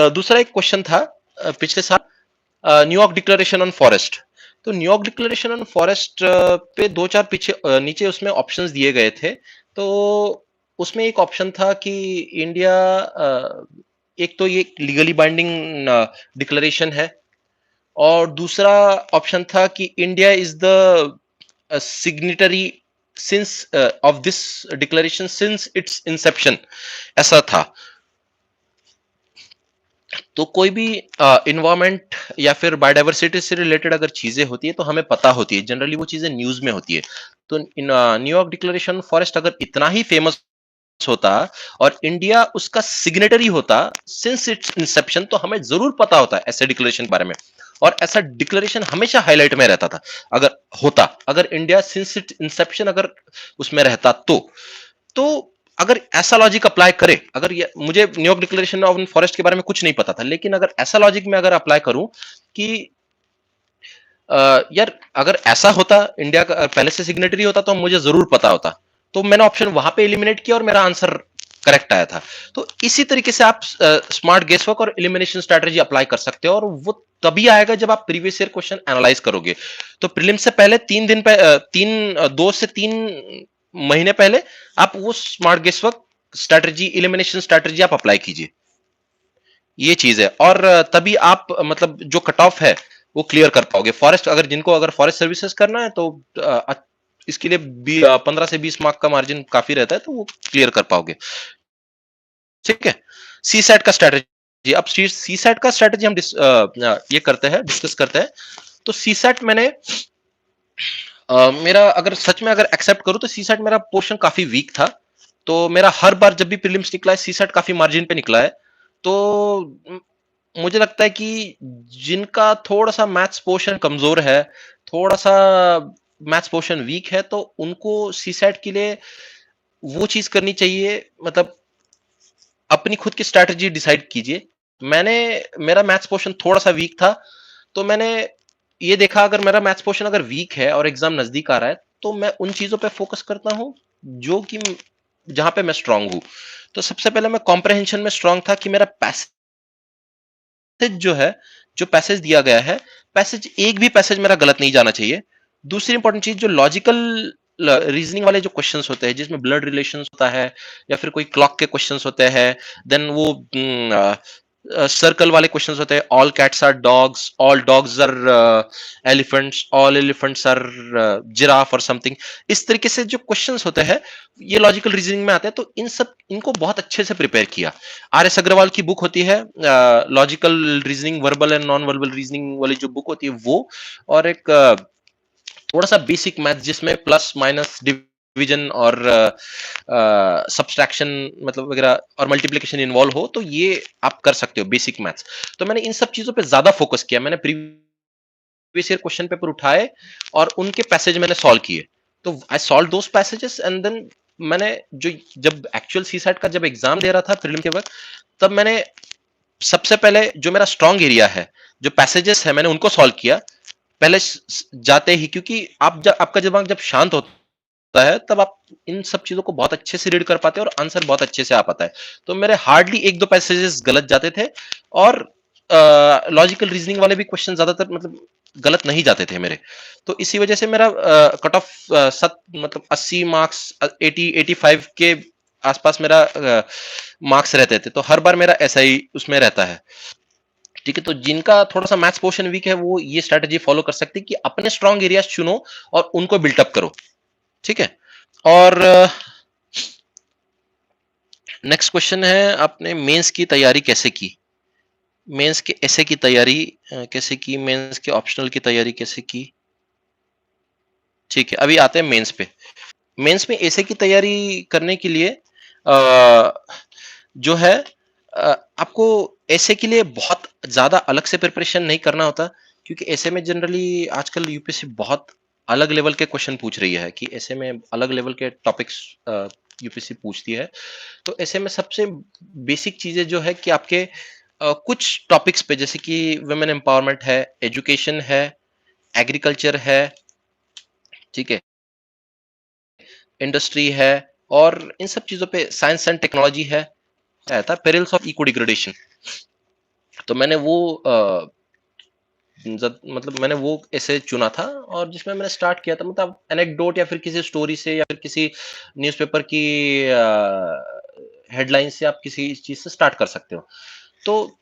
दूसरा एक क्वेश्चन था पिछले साल, न्यूयॉर्क डिक्लेरेशन ऑन फॉरेस्ट। तो न्यूयॉर्क डिक्लेरेशन ऑन फॉरेस्ट पे दो चार पीछे नीचे उसमें ऑप्शंस दिए गए थे। तो उसमें एक ऑप्शन था कि इंडिया एक तो ये लीगली बाइंडिंग डिक्लेरेशन है, और दूसरा ऑप्शन था कि India is the signatory since of this declaration since its inception, ऐसा था। तो कोई भी इन्वायरमेंट या फिर बायोडाइवर्सिटी से रिलेटेड अगर चीजें होती है तो हमें पता होती है, जनरली वो चीजें न्यूज में होती है। तो न्यूयॉर्क डिक्लेरेशन फॉरेस्ट अगर इतना ही फेमस होता और इंडिया उसका सिग्नेटरी होता सिंस इट्स इंसेप्शन, तो हमें जरूर पता होता ऐसे डिक्लेरेशन के बारे में, और ऐसा डिक्लेरेशन हमेशा हाईलाइट में रहता था अगर होता, अगर इंडिया सिंस इट्स इंसेप्शन अगर उसमें रहता तो अगर ऐसा लॉजिक अप्लाई करे, अगर ये मुझे न्यूयॉर्क डिक्लेरेशन ऑफ फॉरेस्ट के बारे में कुछ नहीं पता था, लेकिन अगर ऐसा लॉजिक में अगर अप्लाई करूं कि यार अगर ऐसा होता, इंडिया का पहले से सिग्नेटरी होता तो मुझे जरूर पता होता, तो मैंने ऑप्शन वहां पे एलिमिनेट किया और मेरा आंसर करेक्ट आया था। तो इसी तरीके से आप स्मार्ट गेसवर्क और एलिमिनेशन स्ट्रेटजी अप्लाई कर सकते हो, और वो तभी आएगा जब आप प्रीवियस ईयर क्वेश्चन एनालाइज करोगे। तो प्रीलिम से पहले 3 दिन दो से 3 महीने पहले आप वो स्मार्ट गेसवर्क स्ट्रेटजी, एलिमिनेशन स्ट्रेटजी आप अप्लाई कीजिए, ये चीज है। और तभी आप मतलब जो कट ऑफ है वो क्लियर कर पाओगे। फॉरेस्ट अगर जिनको अगर फॉरेस्ट सर्विसेज करना है तो इसके लिए 15 से 20 मार्क का मार्जिन काफी रहता है, तो वो क्लियर कर पाओगे। ठीक है, सी सेट का स्ट्रेटेजी, अब सी सेट का स्ट्रेटेजी हम ये करते हैं, डिस्कस करते हैं। तो सी सेट मैंने मेरा अगर सच में अगर एक्सेप्ट करूं तो सी सेट मेरा पोर्शन काफी वीक था। तो मेरा हर बार जब भी प्रीलिम्स निकला है सी सेट काफी मार्जिन पे निकला है। तो मुझे लगता है कि जिनका थोड़ा सा मैथ्स पोर्शन कमजोर है, थोड़ा सा मैथ्स पोर्शन वीक है, तो उनको सी सेट के लिए वो चीज करनी चाहिए, मतलब अपनी खुद की स्ट्रैटेजी डिसाइड कीजिए। मैंने मेरा मैथ्स पोर्शन थोड़ा सा वीक था, तो मैंने ये देखा अगर मेरा मैथ्स पोर्शन अगर वीक है और एग्जाम नजदीक आ रहा है, तो मैं उन चीजों पे फोकस करता हूं जो कि जहां पे मैं स्ट्रांग हूं। तो सबसे पहले मैं कॉम्प्रहेंशन में स्ट्रांग था कि मेरा पैसेज जो है, जो पैसेज दिया गया है, पैसेज एक भी पैसेज मेरा गलत नहीं जाना चाहिए। दूसरी इंपॉर्टेंट चीज, जो लॉजिकल रीजनिंग वाले जो क्वेश्चंस होते हैं जिसमें ब्लड रिलेशंस होता है या फिर कोई क्लॉक के क्वेश्चंस होते हैं, देन वो सर्कल वाले क्वेश्चंस होते हैं, all cats are dogs, all dogs are elephants, all elephants are giraffe और समथिंग। इस तरीके से जो क्वेश्चंस होते हैं ये लॉजिकल रीजनिंग में आते हैं। तो इन सब इनको बहुत अच्छे से प्रिपेयर किया। आर एस अग्रवाल की बुक होती है logical reasoning, verbal and non verbal reasoning वाली जो बुक होती है वो, और एक थोड़ा सा बेसिक मैथ जिसमें प्लस माइनस डिवीजन और सब्सट्रैक्शन मतलब वगैरह और मल्टीप्लिकेशन इन्वॉल्व हो, तो ये आप कर सकते हो बेसिक मैथ्स। तो मैंने इन सब चीजों पे ज्यादा फोकस किया। मैंने प्रीवियस ईयर क्वेश्चन पेपर उठाए और उनके पैसेज मैंने सॉल्व किए। तो I solve those passages and then मैंने जो जब एक्चुअल सी सेट का जब एग्जाम दे रहा था प्रीलिम के वक्त, तब मैंने सबसे पहले जो मेरा स्ट्रॉन्ग एरिया है, जो पैसेजेस है, मैंने उनको सॉल्व किया पहले जाते ही। क्योंकि आप जब आपका दिमाग जब शांत होता है तब आप इन सब चीजों को बहुत अच्छे से रीड कर पाते हैं और आंसर बहुत अच्छे से आ पाता है। तो मेरे हार्डली एक दो पैसेजेस गलत जाते थे, और लॉजिकल रीजनिंग वाले भी क्वेश्चन ज्यादातर मतलब गलत नहीं जाते थे मेरे। तो इसी वजह से मेरा कट ऑफ मतलब 80 मार्क्स, 85 के आसपास मेरा मार्क्स रहते थे। तो हर बार मेरा ऐसा ही उसमें रहता है। ठीक है, तो जिनका थोड़ा सा मैथ्स पोर्शन वीक है वो ये स्ट्रेटजी फॉलो कर सकते हैं कि अपने स्ट्रॉन्ग एरियाज चुनो और उनको बिल्टअप करो। ठीक है, और नेक्स्ट क्वेश्चन है, आपने मेंस की तैयारी कैसे की? मेंस के ऐसे की तैयारी कैसे की? मेंस के ऑप्शनल की तैयारी कैसे की? ठीक है, अभी आते हैं मेंस पे। मेंस में ऐसे की तैयारी करने के लिए जो है आपको ऐसे के लिए बहुत ज्यादा अलग से प्रिपरेशन नहीं करना होता, क्योंकि ऐसे में जनरली आजकल यूपीएससी बहुत अलग लेवल के क्वेश्चन पूछ रही है, कि ऐसे में अलग लेवल के टॉपिक्स यूपीएससी पूछती है। तो ऐसे में सबसे बेसिक चीजें जो है कि आपके कुछ टॉपिक्स पे, जैसे कि वुमेन एम्पावरमेंट है, एजुकेशन है, एग्रीकल्चर है, ठीक है, इंडस्ट्री है, और इन सब चीजों पे साइंस एंड टेक्नोलॉजी है, था पेरिल्स ऑफ इको डिग्रेडेशन। तो मैंने वो मतलब मैंने वो ऐसे चुना था और जिसमें मैंने स्टार्ट किया था, मतलब एनेक्डोट या फिर किसी स्टोरी से या फिर किसी न्यूज़पेपर की हेडलाइन से आप किसी चीज़ से स्टार्ट कर सकते हो। तो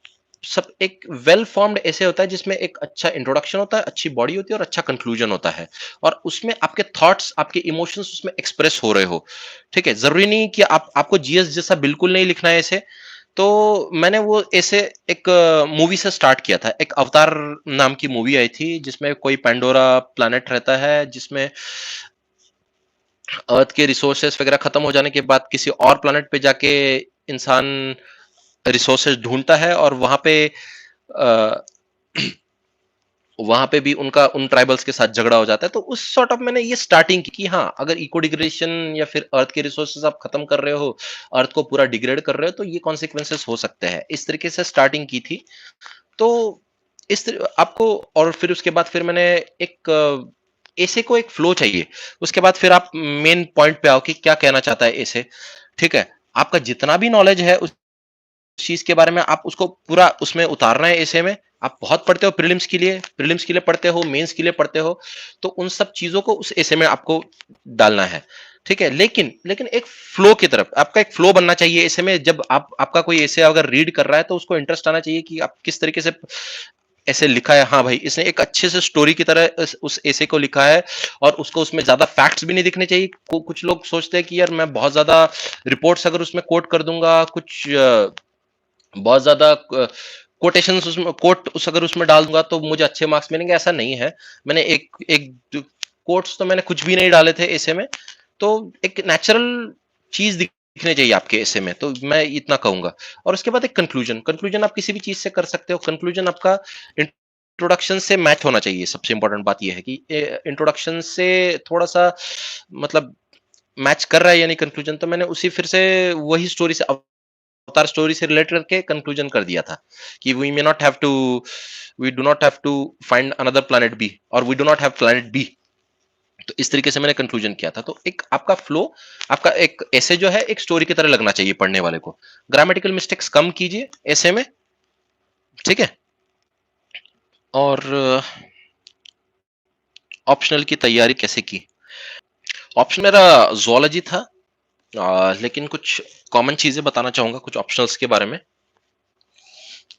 सब एक वेल फॉर्म्ड ऐसे होता है जिसमें एक अच्छा इंट्रोडक्शन होता है, अच्छी बॉडी होती है और अच्छा कंक्लूजन होता है, और उसमें आपके थॉट्स, आपके इमोशंस उसमें एक्सप्रेस हो रहे हो। ठीक है, जरूरी नहीं कि आपको जीएस जैसा बिल्कुल नहीं लिखना है ऐसे। तो मैंने वो ऐसे एक मूवी से स्टार्ट किया था। एक अवतार नाम की मूवी आई थी जिसमें कोई पेंडोरा प्लैनेट रहता है, जिसमें अर्थ के रिसोर्सेस वगैरह खत्म हो जाने के बाद किसी और प्लैनेट पे जाके इंसान रिसोर्सेज ढूंढता है, और अ, वहां पे भी उनका उन ट्राइबल्स के साथ झगड़ा हो जाता है। तो उस सॉर्ट ऑफ मैंने ये स्टार्टिंग की कि हाँ, अगर इको डिग्रेडेशन या फिर अर्थ के रिसोर्सेज आप खत्म कर रहे हो, अर्थ को पूरा डिग्रेड कर रहे हो, तो ये कॉन्सिक्वेंसेस हो सकते हैं। इस तरीके से स्टार्टिंग की थी। तो आपको, और फिर उसके बाद फिर मैंने एक ऐसे को एक फ्लो चाहिए। उसके बाद फिर आप मेन पॉइंट पे आओ कि क्या कहना चाहता है ऐसे। ठीक है, आपका जितना भी नॉलेज है उस चीज के बारे में, आप उसको पूरा उसमें उतारना है ऐसे में। आप बहुत पढ़ते हो प्रीलिम्स के लिए पढ़ते हो, मेंस के लिए पढ़ते हो, तो उन सब चीजों को उस ऐसे में आपको डालना है। ठीक है, लेकिन लेकिन एक फ्लो की तरफ, आपका एक फ्लो बनना चाहिए ऐसे में। जब आपका कोई ऐसे अगर रीड कर रहा है तो उसको इंटरेस्ट आना चाहिए कि आप किस तरीके से ऐसे लिखा है। हाँ भाई, इसने एक अच्छे से स्टोरी की तरह उस ऐसे को लिखा है, और उसको उसमें ज्यादा फैक्ट्स भी नहीं दिखने चाहिए। कुछ लोग सोचते हैं कि यार मैं बहुत ज्यादा रिपोर्ट्स अगर उसमें कोट कर दूंगा, कुछ बहुत ज्यादा कोटेशंस उसमें कोट उस अगर उसमें डाल दूंगा तो मुझे अच्छे मार्क्स मिलेंगे। ऐसा नहीं है। मैंने एक एक कोट्स तो मैंने कुछ भी नहीं डाले थे ऐसे में। तो एक नेचुरल चीज दिखने चाहिए आपके ऐसे में, तो मैं इतना कहूंगा। और उसके बाद एक कंक्लूजन, कंक्लूजन आप किसी भी चीज से कर सकते हो। कंक्लूजन आपका इंट्रोडक्शन से मैच होना चाहिए। सबसे इंपॉर्टेंट बात यह है कि इंट्रोडक्शन से थोड़ा सा मतलब मैच कर रहा है या नहीं कंक्लूजन। तो मैंने उसी फिर से वही स्टोरी से, अवतार स्टोरी से रिलेट करके कंक्लूजन कर दिया था कि we do not have to find another planet B, और we do not have planet B. तो इस तरीके से मैंने कंक्लूजन किया था। तो एक आपका फ्लो, आपका एक ऐसे जो है एक स्टोरी की तरह लगना चाहिए पढ़ने वाले को। ग्रामेटिकल मिस्टेक्स कम कीजिए ऐसे में। ठीक है, और ऑप्शनल की तैयारी कैसे की? ऑप्शन मेरा जोलॉजी था, लेकिन कुछ कॉमन चीजें बताना चाहूंगा कुछ ऑप्शनल्स के बारे में।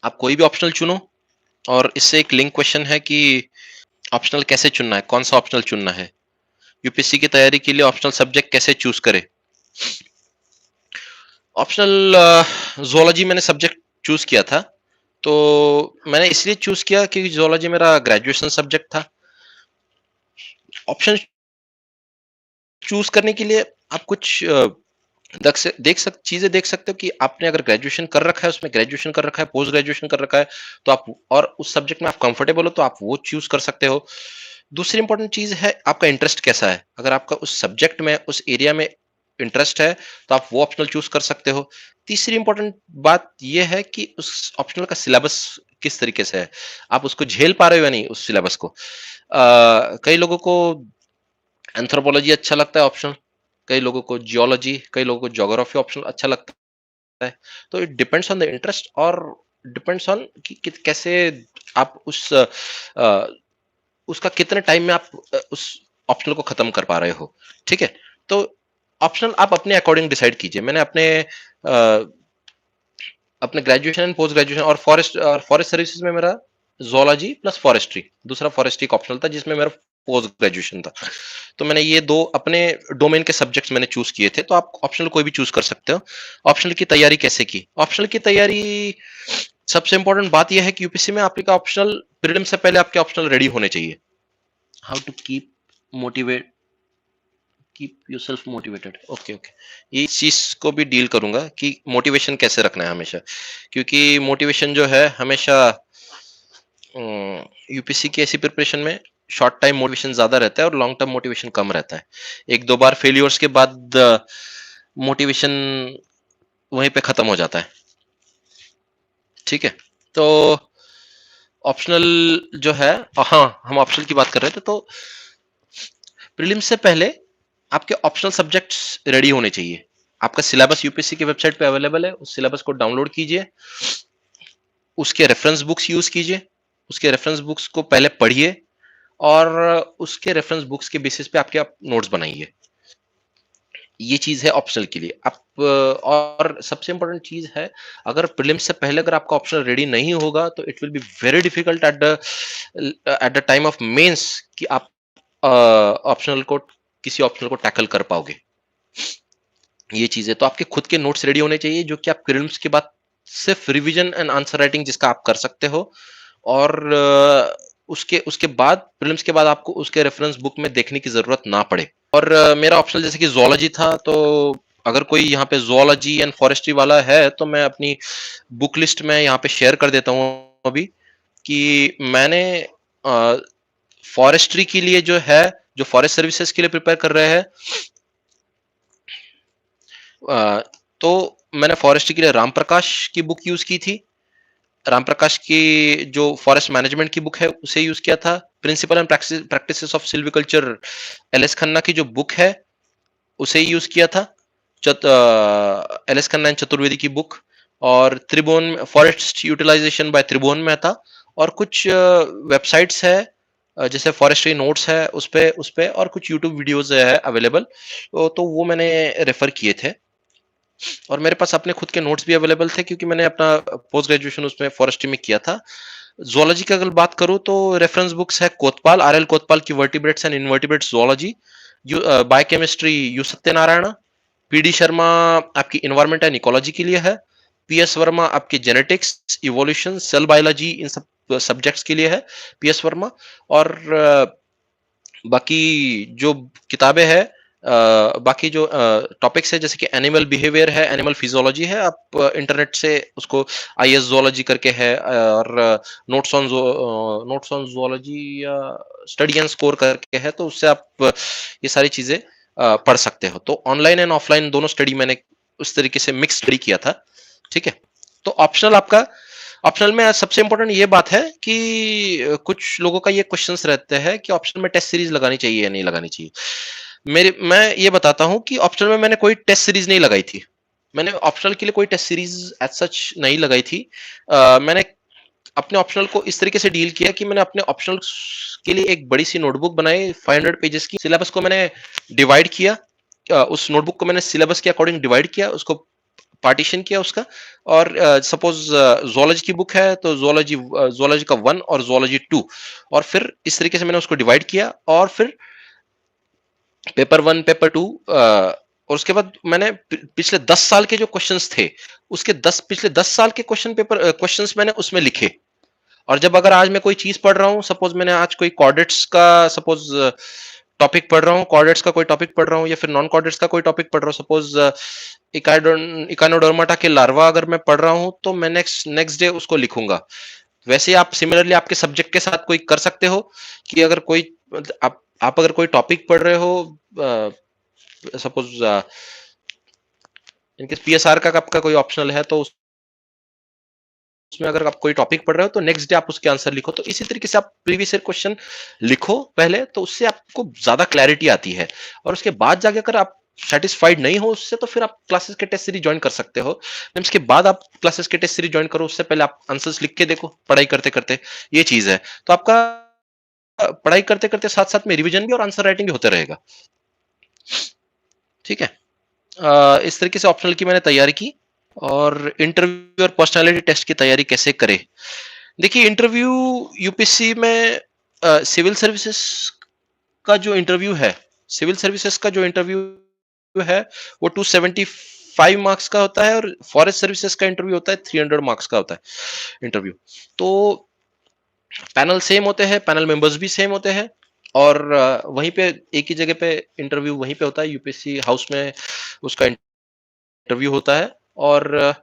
आप कोई भी ऑप्शनल चुनो, और इससे एक लिंक क्वेश्चन है कि ऑप्शनल कैसे चुनना है, कौन सा ऑप्शनल चुनना है। यूपीएससी की तैयारी के लिए ऑप्शनल सब्जेक्ट कैसे चूज करें। ऑप्शनल जोलॉजी मैंने सब्जेक्ट चूज किया था। तो मैंने इसलिए चूज किया क्योंकि जोलॉजी मेरा ग्रेजुएशन सब्जेक्ट था। ऑप्शन चूज करने के लिए आप कुछ चीजें देख सकते हो कि आपने अगर ग्रेजुएशन कर रखा है, उसमें ग्रेजुएशन कर रखा है, पोस्ट ग्रेजुएशन कर रखा है, तो आप और उस सब्जेक्ट में आप कंफर्टेबल हो तो आप वो चूज कर सकते हो। दूसरी इंपॉर्टेंट चीज है आपका इंटरेस्ट कैसा है। अगर आपका उस सब्जेक्ट में, उस एरिया में इंटरेस्ट है, तो आप वो ऑप्शनल चूज कर सकते हो। तीसरी इंपॉर्टेंट बात यह है कि उस ऑप्शनल का सिलेबस किस तरीके से है, आप उसको झेल पा रहे हो या नहीं उस सिलेबस को। कई लोगों को एंथ्रोपोलॉजी अच्छा लगता है ऑप्शनल, कई लोगों को जियोलॉजी, कई लोगों को ज्योग्राफी ऑप्शनल अच्छा लगता है। तो it depends on the interest, और डिपेंड्स ऑन कि कैसे आप उसका कितने टाइम में आप उस ऑप्शनल को खत्म कर पा रहे हो। ठीक है, तो ऑप्शनल आप अपने अकॉर्डिंग डिसाइड कीजिए। मैंने अपने ग्रेजुएशन एंड पोस्ट ग्रेजुएशन और फॉरेस्ट सर्विसेज में मेरा जोलॉजी प्लस फॉरेस्ट्री, दूसरा फॉरेस्ट्री का ऑप्शनल था जिसमें मेरा पोस्ट ग्रेजुएशन था। तो मैंने ये दो अपने डोमेन के सब्जेक्ट्स मैंने चूज किए थे। तो आप ऑप्शनल कोई भी चूज कर सकते हो। ऑप्शनल की तैयारी कैसे की? ऑप्शनल की तैयारी, सबसे इंपॉर्टेंट बात यह है कि यूपीएससी में आपका ऑप्शनल प्रीलिम से पहले आपके ऑप्शनल रेडी होने चाहिए। How to keep yourself motivated. Okay okay, ये इस चीज को भी डील करूंगा कि मोटिवेशन कैसे रखना है हमेशा। क्योंकि मोटिवेशन जो है हमेशा यूपीएससी की ऐसी प्रिपरेशन में शॉर्ट टाइम मोटिवेशन ज्यादा रहता है और लॉन्ग टर्म मोटिवेशन कम रहता है। एक दो बार फेलियर्स के बाद मोटिवेशन वहीं पे खत्म हो जाता है। ठीक है, तो ऑप्शनल जो है, हाँ हम ऑप्शनल की बात कर रहे थे। तो प्रीलिम्स से पहले आपके ऑप्शनल सब्जेक्ट्स रेडी होने चाहिए। आपका सिलेबस यूपीएससी की वेबसाइट पे अवेलेबल है, उस सिलेबस को डाउनलोड कीजिए, उसके रेफरेंस बुक्स यूज कीजिए। उसके रेफरेंस बुक्स को पहले पढ़िए और उसके रेफरेंस बुक्स के बेसिस पे आपके आप नोट्स बनाइए। ये चीज है ऑप्शनल के लिए। आप और सबसे इंपॉर्टेंट चीज है, अगर प्रीलिम्स से पहले अगर आपका ऑप्शनल रेडी नहीं होगा तो it will be very difficult at the time of mains कि आप ऑप्शनल को किसी ऑप्शनल को टैकल कर पाओगे। ये चीज है, तो आपके खुद के नोट्स रेडी होने चाहिए जो कि आप प्रीलिम्स के बाद सिर्फ रिवीजन एंड आंसर राइटिंग जिसका आप कर सकते हो, और उसके उसके बाद प्रीलिम्स के बाद आपको उसके रेफरेंस बुक में देखने की जरूरत ना पड़े। और मेरा ऑप्शनल जैसे कि जोलॉजी था, तो अगर कोई यहाँ पे जोलॉजी एंड फॉरेस्ट्री वाला है तो मैं अपनी बुक लिस्ट में यहाँ पे शेयर कर देता हूँ अभी, कि मैंने फॉरेस्ट्री के लिए जो है, जो फॉरेस्ट सर्विसेज के लिए प्रिपेयर कर रहे हैं, तो मैंने फॉरेस्ट्री के लिए राम प्रकाश की बुक यूज की थी। राम प्रकाश की जो फॉरेस्ट मैनेजमेंट की बुक है उसे यूज किया था। Principle and practices of silviculture L S Khanna की जो बुक है उसे यूज किया था। L S Khanna and Chaturvedi की बुक, और Tribhuvan forest utilisation by Tribhuvan Mehta, और कुछ वेबसाइट्स है जैसे फॉरेस्ट्री नोट्स है उस पे और कुछ यूट्यूब वीडियोस है अवेलेबल, तो वो मैंने रेफर किए थे। और मेरे पास अपने खुद के नोट्स भी अवेलेबल थे क्योंकि मैंने अपना पोस्ट ग्रेजुएशन उसमें फॉरेस्ट्री में किया था। जोलॉजी की अगर बात करूं तो रेफरेंस बुक्स है कोतपाल, आर एल कोतपाल की vertebrates and invertebrates zoology, biochemistry you Satyanarayan, PD Sharma आपकी इन्वायरमेंट एंड इकोलॉजी के लिए है, पीएस वर्मा आपकी जेनेटिक्स इवोल्यूशन सेल बायोलॉजी इन सब सब्जेक्ट्स के लिए है, पीएस वर्मा। और बाकी जो किताबें हैं, बाकी जो टॉपिक्स है जैसे कि एनिमल बिहेवियर है, एनिमल फिजियोलॉजी है, आप इंटरनेट से उसको आईएस जोलॉजी करके है, और नोट्स ऑन जोलॉजी या स्टडी एंड स्कोर करके है, तो उससे आप ये सारी चीजें पढ़ सकते हो। तो ऑनलाइन एंड ऑफलाइन दोनों स्टडी मैंने उस तरीके से मिक्स स्टडी किया था। ठीक है, तो ऑप्शनल आपका, ऑप्शनल में सबसे इंपॉर्टेंट ये बात है कि कुछ लोगों का ये क्वेश्चंस रहते हैं कि ऑप्शनल में टेस्ट सीरीज लगानी चाहिए या नहीं लगानी चाहिए। मैं ये बताता हूं कि ऑप्शनल में मैंने कोई टेस्ट सीरीज नहीं लगाई थी। मैंने ऑप्शनल के लिए कोई टेस्ट सीरीज एज सच नहीं लगाई थी। मैंने अपने ऑप्शनल को इस तरीके से डील किया कि मैंने अपने ऑप्शनल के लिए एक बड़ी सी नोटबुक बनाई 500 पेजेस की, सिलेबस को मैंने डिवाइड किया, उस नोटबुक को मैंने सिलेबस के अकॉर्डिंग डिवाइड किया, उसको पार्टीशन किया उसका। और सपोज जोलॉजी की बुक है तो जोलॉजी का 1 और जोलॉजी 2, और फिर इस तरीके से मैंने उसको डिवाइड किया, और फिर पेपर 1 पेपर 2, और उसके बाद मैंने पिछले 10 साल के जो क्वेश्चंस थे उसके पिछले 10 साल के क्वेश्चंस मैंने उसमें लिखे। और जब अगर आज मैं कोई चीज पढ़ रहा हूँ, सपोज मैंने आज कोई कॉर्डेट्स का सपोज टॉपिक पढ़ रहा हूँ, कॉर्डेट्स का कोई टॉपिक पढ़ रहा हूँ, या फिर नॉन कॉर्डेट्स का कोई टॉपिक पढ़ रहा हूँ, सपोज इकानोडर्माटा के लार्वा अगर मैं पढ़ रहा हूँ तो मैं नेक्स्ट डे उसको लिखूंगा। वैसे आप सिमिलरली आपके सब्जेक्ट के साथ कोई कर सकते हो कि अगर कोई आप अगर कोई टॉपिक पढ़ रहे हो, सपोज इनके पीएसआर का आपका कोई ऑप्शनल है, तो उसमें अगर आप कोई टॉपिक पढ़ रहे हो तो नेक्स्ट डे आप उसके आंसर लिखो। तो इसी तरीके से आप प्रीवियस ईयर क्वेश्चन लिखो पहले, तो उससे आपको ज्यादा क्लैरिटी आती है। और उसके बाद जाके अगर आप सेटिस्फाइड नहीं हो उससे, तो फिर आप क्लासेस के टेस्ट सीरीज ज्वाइन कर सकते हो। उसके बाद आप क्लासेस के टेस्ट सीरीज ज्वाइन करो, उससे पहले आप आंसर्स लिख के देखो पढ़ाई करते करते। ये चीज है, तो आपका पढ़ाई करते करते साथ साथ में रिवीजन भी और आंसर राइटिंग भी होते रहेगा। ठीक है, इस तरीके से ऑप्शनल की मैंने तैयारी की। और इंटरव्यू और पर्सनालिटी टेस्ट की तैयारी कैसे करें? देखिए, इंटरव्यू यूपीएससी में सिविल सर्विसेज का जो इंटरव्यू है, सिविल सर्विसेज का जो इंटरव्यू है वो 275 मार्क्स का होता है, और फॉरेस्ट सर्विसेज का इंटरव्यू होता है 300 मार्क्स का होता है इंटरव्यू। तो पैनल सेम होते हैं, पैनल मेंबर्स भी सेम होते हैं, और वहीं पे एक ही जगह पे इंटरव्यू वहीं पे होता है, यूपीएससी हाउस में उसका इंटरव्यू होता है। और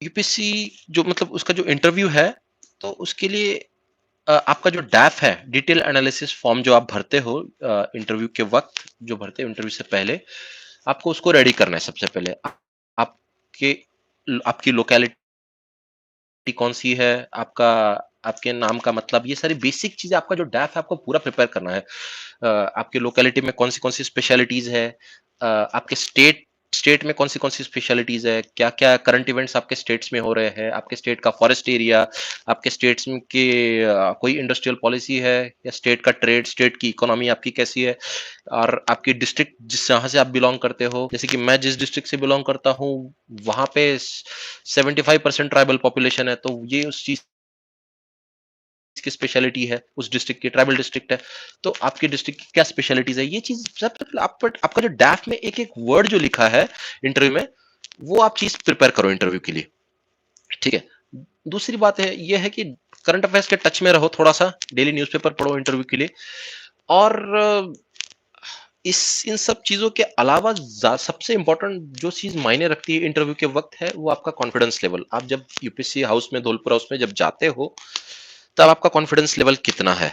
यूपीएससी जो मतलब उसका जो इंटरव्यू है, तो उसके लिए आपका जो डैफ है, डिटेल एनालिसिस फॉर्म जो आप भरते हो इंटरव्यू के वक्त, जो भरते हो इंटरव्यू से पहले, आपको उसको रेडी करना है सबसे पहले। आपके आपकी लोकेलिटी कौन सी है, आपका आपके नाम का मतलब, ये सारी बेसिक चीजें, आपका जो डैफ है आपको पूरा प्रिपेयर करना है। आपके लोकेलिटी में कौन सी स्पेशलिटीज है, आपके स्टेट स्टेट में कौन सी स्पेशलिटीज है, क्या क्या करंट इवेंट्स आपके स्टेट्स में हो रहे हैं, आपके स्टेट का फॉरेस्ट एरिया, आपके स्टेट्स में के कोई इंडस्ट्रियल पॉलिसी है, या स्टेट का ट्रेड, स्टेट की इकोनॉमी आपकी कैसी है, और आपकी डिस्ट्रिक्ट जिस जहाँ से आप बिलोंग करते हो, जैसे कि मैं जिस डिस्ट्रिक्ट से बिलोंग करता हूँ वहां पे 75% ट्राइबल पॉपुलेशन है, तो ये उस चीज की स्पेशलिटी है, उस डिस्ट्रिक्ट की ट्राइबल डिस्ट्रिक्ट है, तो आपकी डिस्ट्रिक्ट की क्या स्पेशलिटीज है, ये चीज सब आपका जो डैफ में एक एक वर्ड जो लिखा है इंटरव्यू में, वो आप चीज प्रिपेयर करो इंटरव्यू के लिए, ठीक है। दूसरी बात है ये है कि करंट अफेयर्स के टच में रहो, थोड़ा सा डेली न्यूज़पेपर पढ़ो इंटरव्यू के लिए, और इस इन सब चीजों के अलावा सबसे इंपॉर्टेंट जो चीज मायने रखती है इंटरव्यू के वक्त है वो आपका कॉन्फिडेंस लेवल। आप जब यूपीएससी हाउस में, धौलपुर हाउस में जब जाते हो, तब आपका कॉन्फिडेंस लेवल कितना है,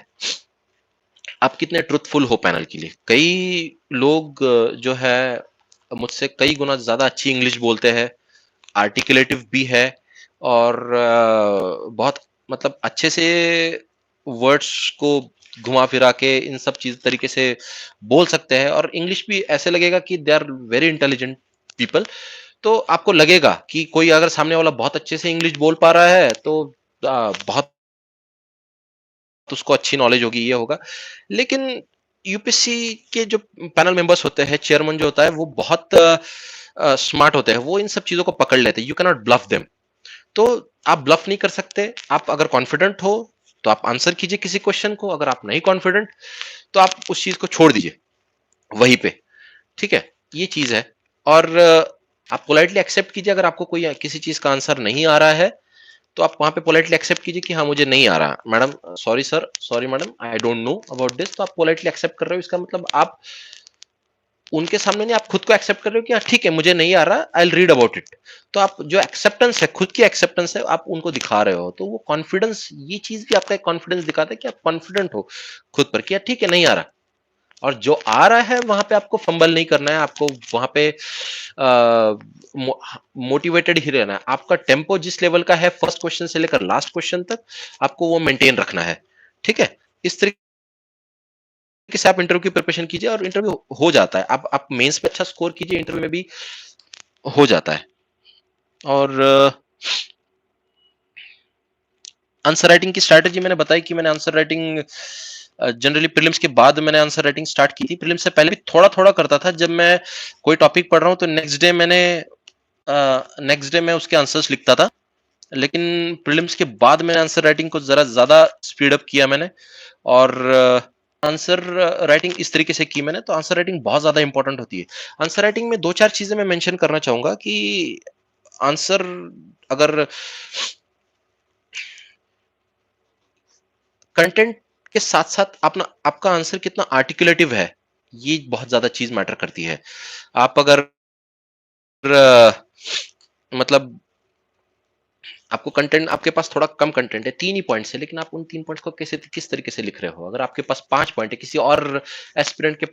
आप कितने ट्रुथफुल हो पैनल के लिए। कई लोग जो है मुझसे कई गुना ज्यादा अच्छी इंग्लिश बोलते हैं, आर्टिकुलेटिव भी है, और बहुत मतलब अच्छे से वर्ड्स को घुमा फिरा के इन सब चीज तरीके से बोल सकते हैं, और इंग्लिश भी ऐसे लगेगा कि they are very intelligent people. तो आपको लगेगा कि कोई अगर सामने वाला बहुत अच्छे से इंग्लिश बोल पा रहा है तो बहुत उसको अच्छी नॉलेज होगी, ये होगा। लेकिन यूपीएससी के जो पैनल मेंबर्स होते हैं, चेयरमैन जो होता है, वो बहुत स्मार्ट होते हैं, वो इन सब चीजों को पकड़ लेते हैं। You can not bluff them. तो आप ब्लफ नहीं कर सकते। आप अगर कॉन्फिडेंट हो तो आप आंसर कीजिए किसी क्वेश्चन को, अगर आप नहीं कॉन्फिडेंट तो आप उस चीज को छोड़ दीजिए वहीं पे, ठीक है। ये चीज है। और आप पोलाइटली एक्सेप्ट कीजिए, अगर आपको कोई किसी चीज का आंसर नहीं आ रहा है तो आप वहां पे पोलाइटली एक्सेप्ट कीजिए कि हाँ मुझे नहीं आ रहा madam, sorry sir, sorry madam, I don't know about this. तो आप पोलाइटली एक्सेप्ट कर रहे हो, इसका मतलब आप उनके सामने नहीं, आप खुद को एक्सेप्ट कर रहे हो कि हाँ ठीक है मुझे नहीं आ रहा, I will read about it. तो आप जो एक्सेप्टेंस है, खुद की एक्सेप्टेंस है, आप उनको दिखा रहे हो, तो वो कॉन्फिडेंस, ये चीज भी आपका एक कॉन्फिडेंस दिखाता है कि आप कॉन्फिडेंट हो खुद पर कि ठीक है नहीं आ रहा। और जो आ रहा है वहां पे आपको फंबल नहीं करना है, आपको वहां पे मोटिवेटेड ही रहना है। आपका टेम्पो जिस लेवल का है फर्स्ट क्वेश्चन से लेकर लास्ट क्वेश्चन तक, आपको वो मेंटेन रखना है, ठीक है। इस तरीके से आप इंटरव्यू की प्रिपरेशन कीजिए और इंटरव्यू हो जाता है। आप मेंस पे अच्छा स्कोर कीजिए, इंटरव्यू में भी हो जाता है। और आंसर राइटिंग की स्ट्रैटेजी मैंने बताई कि मैंने आंसर राइटिंग जनरली प्रीलिम्स के बाद मैंने आंसर राइटिंग स्टार्ट की थी। प्रीलिम्स से पहले भी थोड़ा थोड़ा करता था। जब मैं कोई टॉपिक पढ़ रहा हूँ तो नेक्स्ट डे मैं उसके आंसर्स लिखता था। लेकिन प्रीलिम्स के बाद मैंने आंसर राइटिंग को जरा ज्यादा स्पीड अप किया मैंने, और आंसर राइटिंग इस तरीके से की मैंने। तो आंसर राइटिंग बहुत ज्यादा इंपॉर्टेंट होती है। आंसर राइटिंग में दो चार चीजें मैं मेंशन करना चाहूंगा कि आंसर, अगर कंटेंट के साथ साथ अपना आपका आंसर कितना आर्टिकुलेटिव है, ये बहुत ज्यादा चीज मैटर करती है। आप अगर मतलब आपको कंटेंट, आपके पास थोड़ा कम कंटेंट है, 3 ही पॉइंट्स है, लेकिन आप उन 3 पॉइंट्स को कैसे किस तरीके से लिख रहे हो। अगर आपके पास 5 पॉइंट है, किसी और एस्पिरेंट के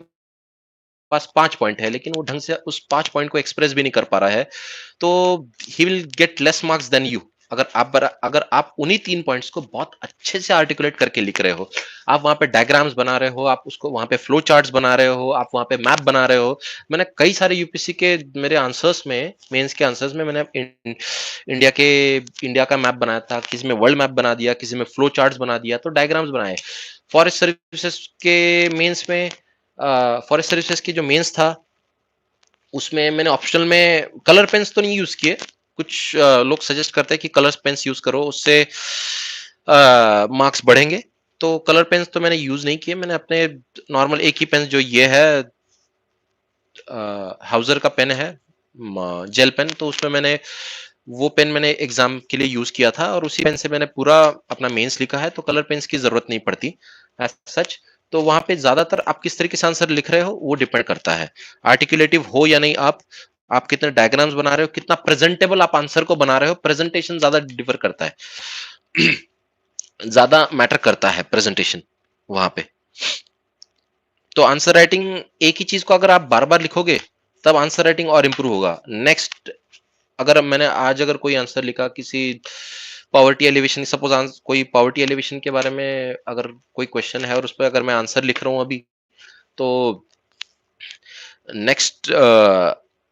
पास 5 पॉइंट है, लेकिन वो ढंग से उस 5 पॉइंट को एक्सप्रेस भी नहीं कर पा रहा है, तो he will get less marks than you. अगर आप उन्हीं 3 पॉइंट्स को बहुत अच्छे से आर्टिकुलेट करके लिख रहे हो, आप वहां पे डायग्राम्स बना रहे हो, आप उसको वहां पे फ्लो चार्ट्स बना रहे हो, आप वहां पे मैप बना रहे हो। मैंने कई सारे यूपीएससी के मेरे आंसर्स में, मेंस के आंसर्स में, मैंने इंडिया का मैप बनाया था, किसी में वर्ल्ड मैप बना दिया, किसी में फ्लो चार्ट्स बना दिया, तो डायग्राम्स बनाए। फॉरेस्ट सर्विसेज के मेंस में, फॉरेस्ट सर्विसेज की जो मेंस था उसमें मैंने ऑप्शनल में कलर पेन्स तो नहीं यूज किए। कुछ लोग सजेस्ट करते हैं कि कलर पेन्स यूज करो, उससे मार्क्स बढ़ेंगे। तो कलर पेन्स तो मैंने यूज नहीं किए। मैंने अपने नॉर्मल एक ही पेन, जो ये है हाउजर का पेन है, जेल पेन, तो उसमें मैंने वो पेन मैंने एग्जाम के लिए यूज किया था, और उसी पेन से मैंने पूरा अपना मेंस लिखा है। तो कलर पेन्स की जरूरत नहीं पड़ती एज सच। तो वहां पे ज्यादातर आप किस तरीके से आंसर लिख रहे हो वो डिपेंड करता है, आर्टिकुलेटिव हो या नहीं आप कितने डायग्राम्स बना रहे हो, कितना प्रेजेंटेबल आप आंसर को बना रहे हो। प्रेजेंटेशन ज्यादा डिफर करता है ज्यादा मैटर करता है प्रेजेंटेशन वहां पे। तो आंसर राइटिंग, एक ही चीज को अगर आप बार बार लिखोगे तब आंसर राइटिंग और इंप्रूव होगा। नेक्स्ट, अगर मैंने आज अगर कोई आंसर लिखा किसी पॉवर्टी एलिवेशन, सपोज कोई पॉवर्टी एलिवेशन के बारे में अगर कोई क्वेश्चन है और उस पर अगर मैं आंसर लिख रहा हूं अभी, तो नेक्स्ट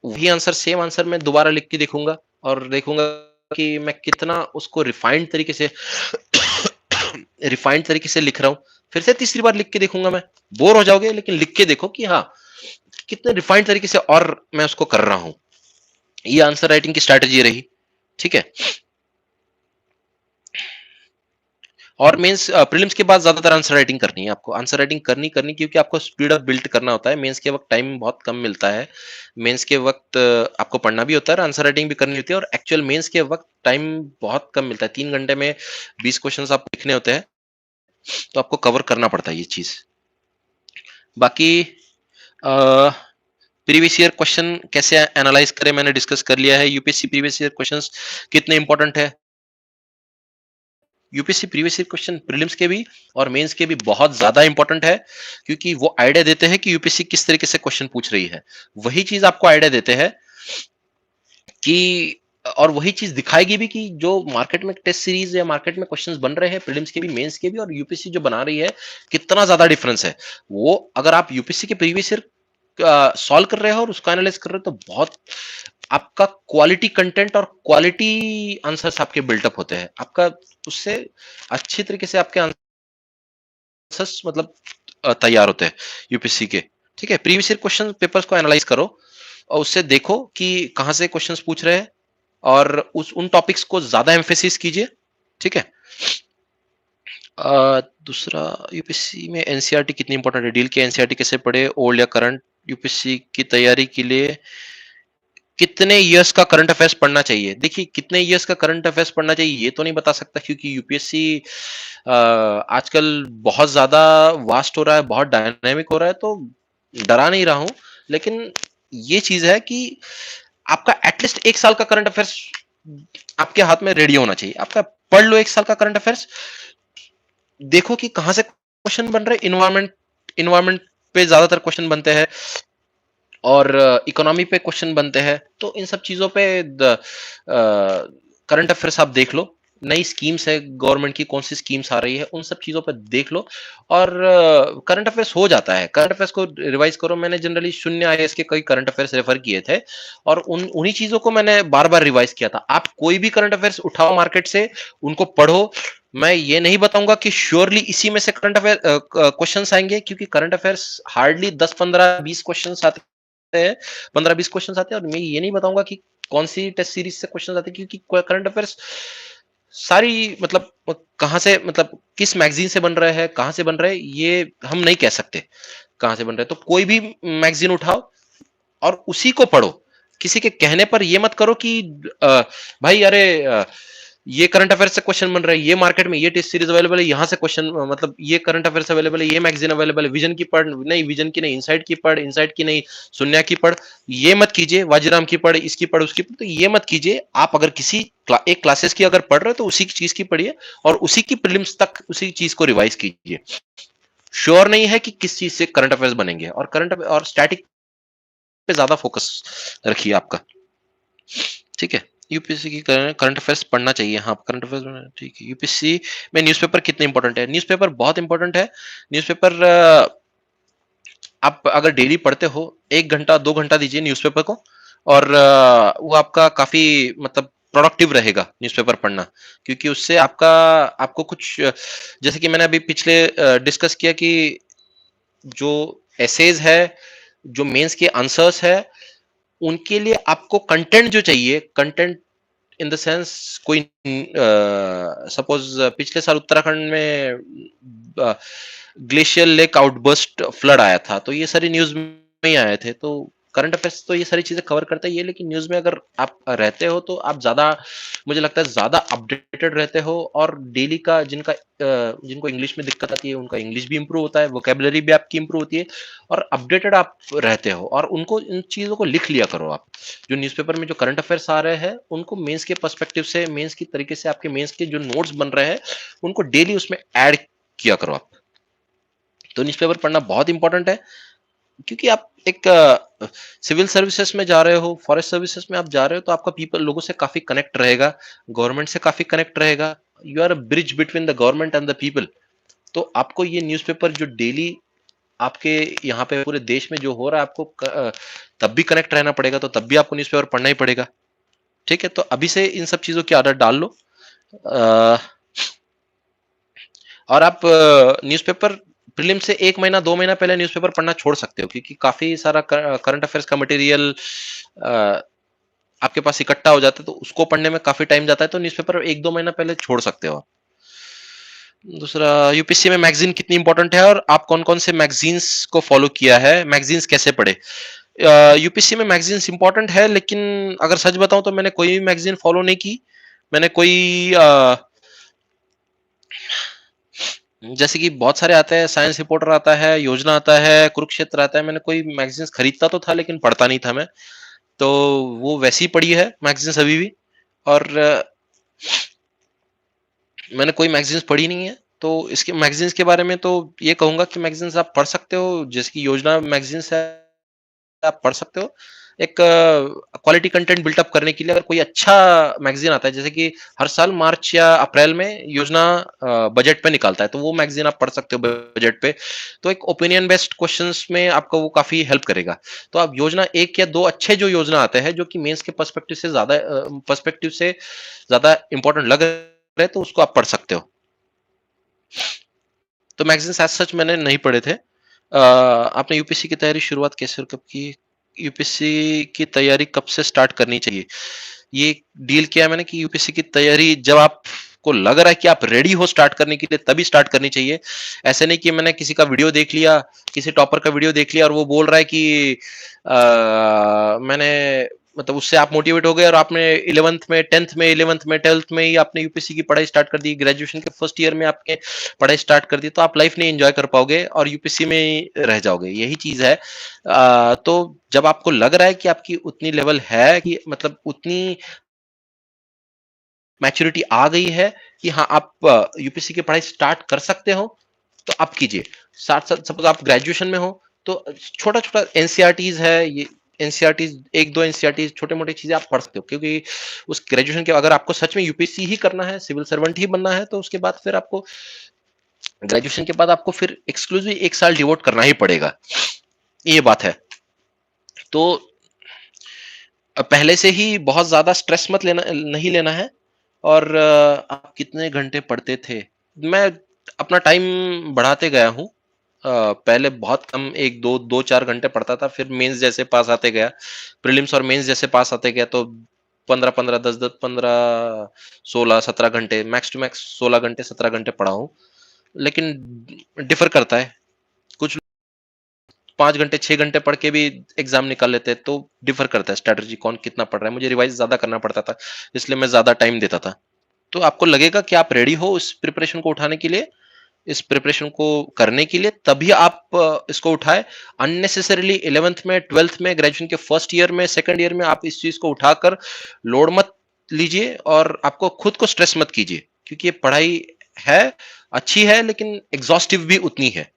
वही आंसर, सेम आंसर मैं दोबारा लिख के देखूंगा और देखूंगा कि मैं कितना उसको रिफाइंड तरीके से रिफाइंड तरीके से लिख रहा हूं। फिर से तीसरी बार लिख के देखूंगा मैं। बोर हो जाओगे, लेकिन लिख के देखो कि हाँ, कितने रिफाइंड तरीके से और मैं उसको कर रहा हूं। ये आंसर राइटिंग की स्ट्रैटेजी रही। ठीक है। और मेंस प्रीलिम्स के बाद ज्यादातर आंसर राइटिंग करनी है आपको। आंसर राइटिंग करनी क्योंकि आपको स्पीड अप बिल्ड करना होता है। मेंस के वक्त टाइम बहुत कम मिलता है। मेंस के वक्त आपको पढ़ना भी होता है, आंसर राइटिंग भी करनी होती है, और एक्चुअल मेंस के वक्त टाइम बहुत कम मिलता है। 3 घंटे में 20 क्वेश्चन आप लिखने होते हैं, तो आपको कवर करना पड़ता है ये चीज। बाकी प्रीवियस ईयर क्वेश्चन कैसे एनालाइज करें, मैंने डिस्कस कर लिया है। यूपीएससी प्रीवियस ईयर क्वेश्चंस कितने इंपॉर्टेंट है। UPSC previous year question prelims के भी और मेंस के भी बहुत ज्यादा इंपॉर्टेंट है, क्योंकि वो आइडिया देते हैं कि यूपीएससी किस तरीके से क्वेश्चन पूछ रही है। वही चीज आपको आइडिया देते हैं कि, और वही चीज दिखाएगी भी कि जो मार्केट में टेस्ट सीरीज या मार्केट में क्वेश्चंस बन रहे हैं प्रीलिम्स के भी, मेंस के भी, और यूपीएससी जो बना रही है, कितना ज्यादा डिफरेंस है। वो अगर आप यूपीएससी के प्रीवियस ईयर सॉल्व कर रहे हो और उसका एनालाइज कर रहे हो, तो बहुत आपका क्वालिटी कंटेंट और क्वालिटी आंसर्स आपके बिल्टअप होते हैं। आपका उससे अच्छी तरीके से आपके आंसर्स मतलब तैयार होते हैं यूपीएससी के। ठीक है। प्रीवियस ईयर क्वेश्चन पेपर्स को एनालाइज करो और उससे देखो कि कहां से क्वेश्चंस पूछ रहे हैं, और उन टॉपिक्स को ज्यादा एम्फेसिस कीजिए। ठीक है। दूसरा, यूपीएससी में एनसीईआरटी कितनी इंपॉर्टेंट है, डील के एनसीईआरटी कैसे पढ़े, ओल्ड या करंट। यूपीएससी की तैयारी के लिए कितने इयर्स का करंट अफेयर्स पढ़ना चाहिए। देखिए, कितने इयर्स का करंट अफेयर्स पढ़ना चाहिए ये तो नहीं बता सकता, क्योंकि यूपीएससी आजकल बहुत ज्यादा वास्ट हो रहा है, बहुत डायनामिक हो रहा है, तो डरा नहीं रहा हूं। लेकिन ये चीज है कि आपका एटलीस्ट 1 साल का करंट अफेयर्स आपके हाथ में रेडी होना चाहिए। आपका पढ़ लो 1 साल का करंट अफेयर्स, देखो कि कहां से क्वेश्चन बन रहे। इन्वायरमेंट इन्वायरमेंट पे ज्यादातर क्वेश्चन बनते हैं, और इकोनॉमी पे क्वेश्चन बनते हैं। तो इन सब चीजों पे करंट अफेयर्स आप देख लो। नई स्कीम्स है गवर्नमेंट की, कौन सी स्कीम्स आ रही है, उन सब चीजों पर देख लो। और करंट अफेयर्स हो जाता है। करंट अफेयर्स को रिवाइज करो। मैंने जनरली शून्य आईएएस के कई करंट अफेयर्स रेफर किए थे, और उन्हीं चीजों को मैंने बार बार रिवाइज किया था। आप कोई भी करंट अफेयर्स उठाओ मार्केट से, उनको पढ़ो। मैं ये नहीं बताऊंगा कि श्योरली इसी में से करंट अफेयर क्वेश्चंस आएंगे, क्योंकि करंट अफेयर्स हार्डली 10 15 20 क्वेश्चंस आते हैं। 15 20 क्वेश्चन आते हैं, और मैं ये नहीं बताऊंगा कि कौन सी टेस्ट सीरीज से क्वेश्चन आते हैं, क्योंकि करंट अफेयर्स सारी मतलब कहां से, मतलब किस मैगजीन से बन रहे हैं, कहां से बन रहे हैं, ये हम नहीं कह सकते कहां से बन रहे हैं। तो कोई भी मैगजीन उठाओ और उसी को पढ़ो। किसी के कहने पर ये मत करो कि भाई अरे ये करंट अफेयर से क्वेश्चन बन रहा है, ये मार्केट में ये टेस्ट सीरीज अवेलेबल है, यहाँ से क्वेश्चन मतलब ये करंट अफेयर्स अवेलेबल है, ये मैगजीन अवेलेबल है, विजन की पढ़ नहीं, विजन की नहीं, इनसाइट की पढ़, इनसाइट की नहीं, शून्य की पढ़। ये मत कीजिए, वाजीराम की पढ़, इसकी पढ़, उसकी पढ़। तो ये मत कीजिए। आप अगर किसी एक क्लासेस की अगर पढ़ रहे हो, तो उसी चीज की पढ़िए, और उसी की प्रीलिम्स तक उसी चीज को रिवाइज कीजिए। श्योर नहीं है कि किस चीज से करंट अफेयर्स बनेंगे, और करंट और स्टैटिक पे ज्यादा फोकस रखिए आपका। ठीक है। यूपीएससी की करंट अफेयर्स पढ़ना चाहिए। हाँ, करंट अफेयर्स ठीक है। यूपीएससी में न्यूज़पेपर कितने इंपॉर्टेंट है। न्यूज़पेपर बहुत इंपॉर्टेंट है। न्यूज़पेपर आप अगर डेली पढ़ते हो, 1 घंटा 2 घंटा दीजिए न्यूज़पेपर को, और वो आपका काफी मतलब प्रोडक्टिव रहेगा न्यूज़पेपर पढ़ना। क्योंकि उससे आपको कुछ, जैसे कि मैंने अभी पिछले डिस्कस किया कि जो एसेज है, जो मेंस के आंसर्स है, उनके लिए आपको कंटेंट जो चाहिए, कंटेंट इन द सेंस, कोई सपोज पिछले साल उत्तराखंड में ग्लेशियर लेक आउटबर्स्ट फ्लड आया था, तो ये सारी न्यूज में ही आए थे। तो करंट अफेयर्स तो ये सारी चीजें कवर करता है ये, लेकिन न्यूज में अगर आप रहते हो, तो आप ज्यादा, मुझे लगता है ज्यादा अपडेटेड रहते हो। और डेली का जिनको इंग्लिश में दिक्कत आती है, उनका इंग्लिश भी इंप्रूव होता है, वोकेबलरी भी आपकी इंप्रूव होती है, और अपडेटेड आप रहते हो। और उनको, इन चीजों को लिख लिया करो आप। जो न्यूज़पेपर में जो करंट अफेयर्स आ रहे हैं, उनको मेंस के पर्सपेक्टिव से, मेंस की तरीके से, आपके मेंस के जो नोट्स बन रहे हैं, उनको डेली उसमें ऐड किया करो आप। तो न्यूज़पेपर पढ़ना बहुत इंपॉर्टेंट है, क्योंकि आप एक सिविल सर्विसेज में जा रहे हो, फॉरेस्ट सर्विसेज में आप जा रहे हो, तो आपका पीपल लोगों से काफी कनेक्ट रहेगा, गवर्नमेंट से काफी कनेक्ट रहेगा। You are a bridge between the government and the people. तो आपको ये न्यूज़पेपर जो डेली आपके यहाँ पे पूरे देश में जो हो रहा है आपको तब भी कनेक्ट रहना पड़ेगा, तो तब भी आपको न्यूज़पेपर पढ़ना ही पड़ेगा। ठीक है, तो अभी से इन सब चीजों की आदत डाल लो। और आप न्यूज़पेपर प्रीलिम से 1 महीना 2 महीना पहले न्यूज़पेपर पढ़ना छोड़ सकते हो, क्योंकि काफी सारा करंट अफेयर्स का मटेरियल आपके पास इकट्ठा हो जाता है, तो उसको पढ़ने में काफी टाइम जाता है, तो न्यूज़पेपर 1-2 महीना पहले छोड़ सकते हो। दूसरा, यूपीएससी में मैगजीन कितनी इंपॉर्टेंट है और आप कौन कौन से मैगजीन्स को फॉलो किया है, मैगजीन्स कैसे पढ़े। यूपीएससी में मैगजीन्स इंपॉर्टेंट है, लेकिन अगर सच बताऊं तो मैंने कोई भी मैगजीन फॉलो नहीं की। मैंने कोई जैसे कि बहुत सारे आते हैं, साइंस रिपोर्टर आता है, योजना आता है, कुरुक्षेत्र आता है, मैंने कोई मैगजीन्स खरीदता तो था लेकिन पढ़ता नहीं था मैं। तो वो वैसी पढ़ी है मैगजीन्स अभी भी, और मैंने कोई मैगजीन्स पढ़ी नहीं है। तो इसके मैगजीन्स के बारे में तो ये कहूंगा कि मैगजीन्स आप पढ़ सकते हो, जैसे कि योजना मैगजीन्स है, आप पढ़ सकते हो। एक क्वालिटी कंटेंट बिल्टअप करने के लिए अगर कोई अच्छा मैगजीन आता है, जैसे कि हर साल मार्च या अप्रैल में योजना बजट पे निकालता है, तो वो मैगजीन आप पढ़ सकते हो बजट पे। तो एक ओपिनियन बेस्ड क्वेश्चंस में आपको वो काफी हेल्प करेगा। तो आप योजना 1 या 2 अच्छे जो योजना आते हैं, जो कि मेंस के पर्सपेक्टिव से ज्यादा इंपॉर्टेंट लग रहे, तो उसको आप पढ़ सकते हो। तो मैगजीन्स एज सच मैंने नहीं पढ़े थे। आपने यूपीएससी की तैयारी शुरुआत कैसे और कब की। यूपीएससी की तैयारी कब से स्टार्ट करनी चाहिए, ये डील किया है मैंने कि यूपीएससी की तैयारी जब आपको लग रहा है कि आप रेडी हो स्टार्ट करने के लिए, तभी स्टार्ट करनी चाहिए। ऐसे नहीं कि मैंने किसी का वीडियो देख लिया, किसी टॉपर का वीडियो देख लिया और वो बोल रहा है कि मैंने मतलब उससे आप मोटिवेट हो गए और आपने 11th में 10th में 11th में 12th में ही आपने यूपीएससी की पढ़ाई स्टार्ट कर दी, ग्रेजुएशन के फर्स्ट ईयर में आपके पढ़ाई स्टार्ट कर दी, तो आप लाइफ नहीं एंजॉय कर पाओगे और यूपीएससी में ही रह जाओगे। यही चीज है। तो जब आपको लग रहा है कि आपकी उतनी लेवल है, कि मतलब उतनी मैच्योरिटी आ गई है कि हाँ आप यूपीएससी की पढ़ाई स्टार्ट कर सकते हो, तो आप कीजिए। साथ साथ सपोज आप ग्रेजुएशन में हो, तो छोटा छोटा एनसीईआरटीज है, ये एनसीईआरटीज 1-2 एनसीईआरटीज छोटे मोटे चीजें आप पढ़ सकते हो, क्योंकि उस ग्रेजुएशन के अगर आपको सच में यूपीएससी ही करना है, सिविल सर्वेंट ही बनना है, तो उसके बाद फिर आपको ग्रेजुएशन के बाद आपको फिर एक्सक्लूसिव 1 साल डिवोट करना ही पड़ेगा। ये बात है। तो पहले से ही बहुत ज्यादा स्ट्रेस मत लेना, नहीं लेना है। और आप कितने घंटे पढ़ते थे। मैं अपना टाइम बढ़ाते गया हूँ। पहले बहुत कम 1-2 4 घंटे पढ़ता था, फिर मेंस जैसे पास आते गया, प्रीलिम्स और मेंस जैसे पास आते गया, तो 15-15 10-10 15 16 17 घंटे, मैक्स टू मैक्स 16 घंटे 17 घंटे पढ़ा हूँ। लेकिन डिफर करता है, कुछ 5 घंटे 6 घंटे पढ़ के भी एग्जाम निकाल लेते हैं, तो डिफर करता है स्ट्रेटजी कौन कितना पढ़ रहा है। मुझे रिवाइज ज्यादा करना पड़ता था, इसलिए मैं ज्यादा टाइम देता था। तो आपको लगेगा कि आप रेडी हो इस प्रिपरेशन को उठाने के लिए, इस प्रिपरेशन को करने के लिए, तभी आप इसको उठाए। अननेसेसरीली 11th में 12th में ग्रेजुएशन के फर्स्ट ईयर में सेकंड ईयर में आप इस चीज को उठाकर लोड मत लीजिए और आपको खुद को स्ट्रेस मत कीजिए, क्योंकि ये पढ़ाई है, अच्छी है, लेकिन एग्जॉस्टिव भी उतनी है।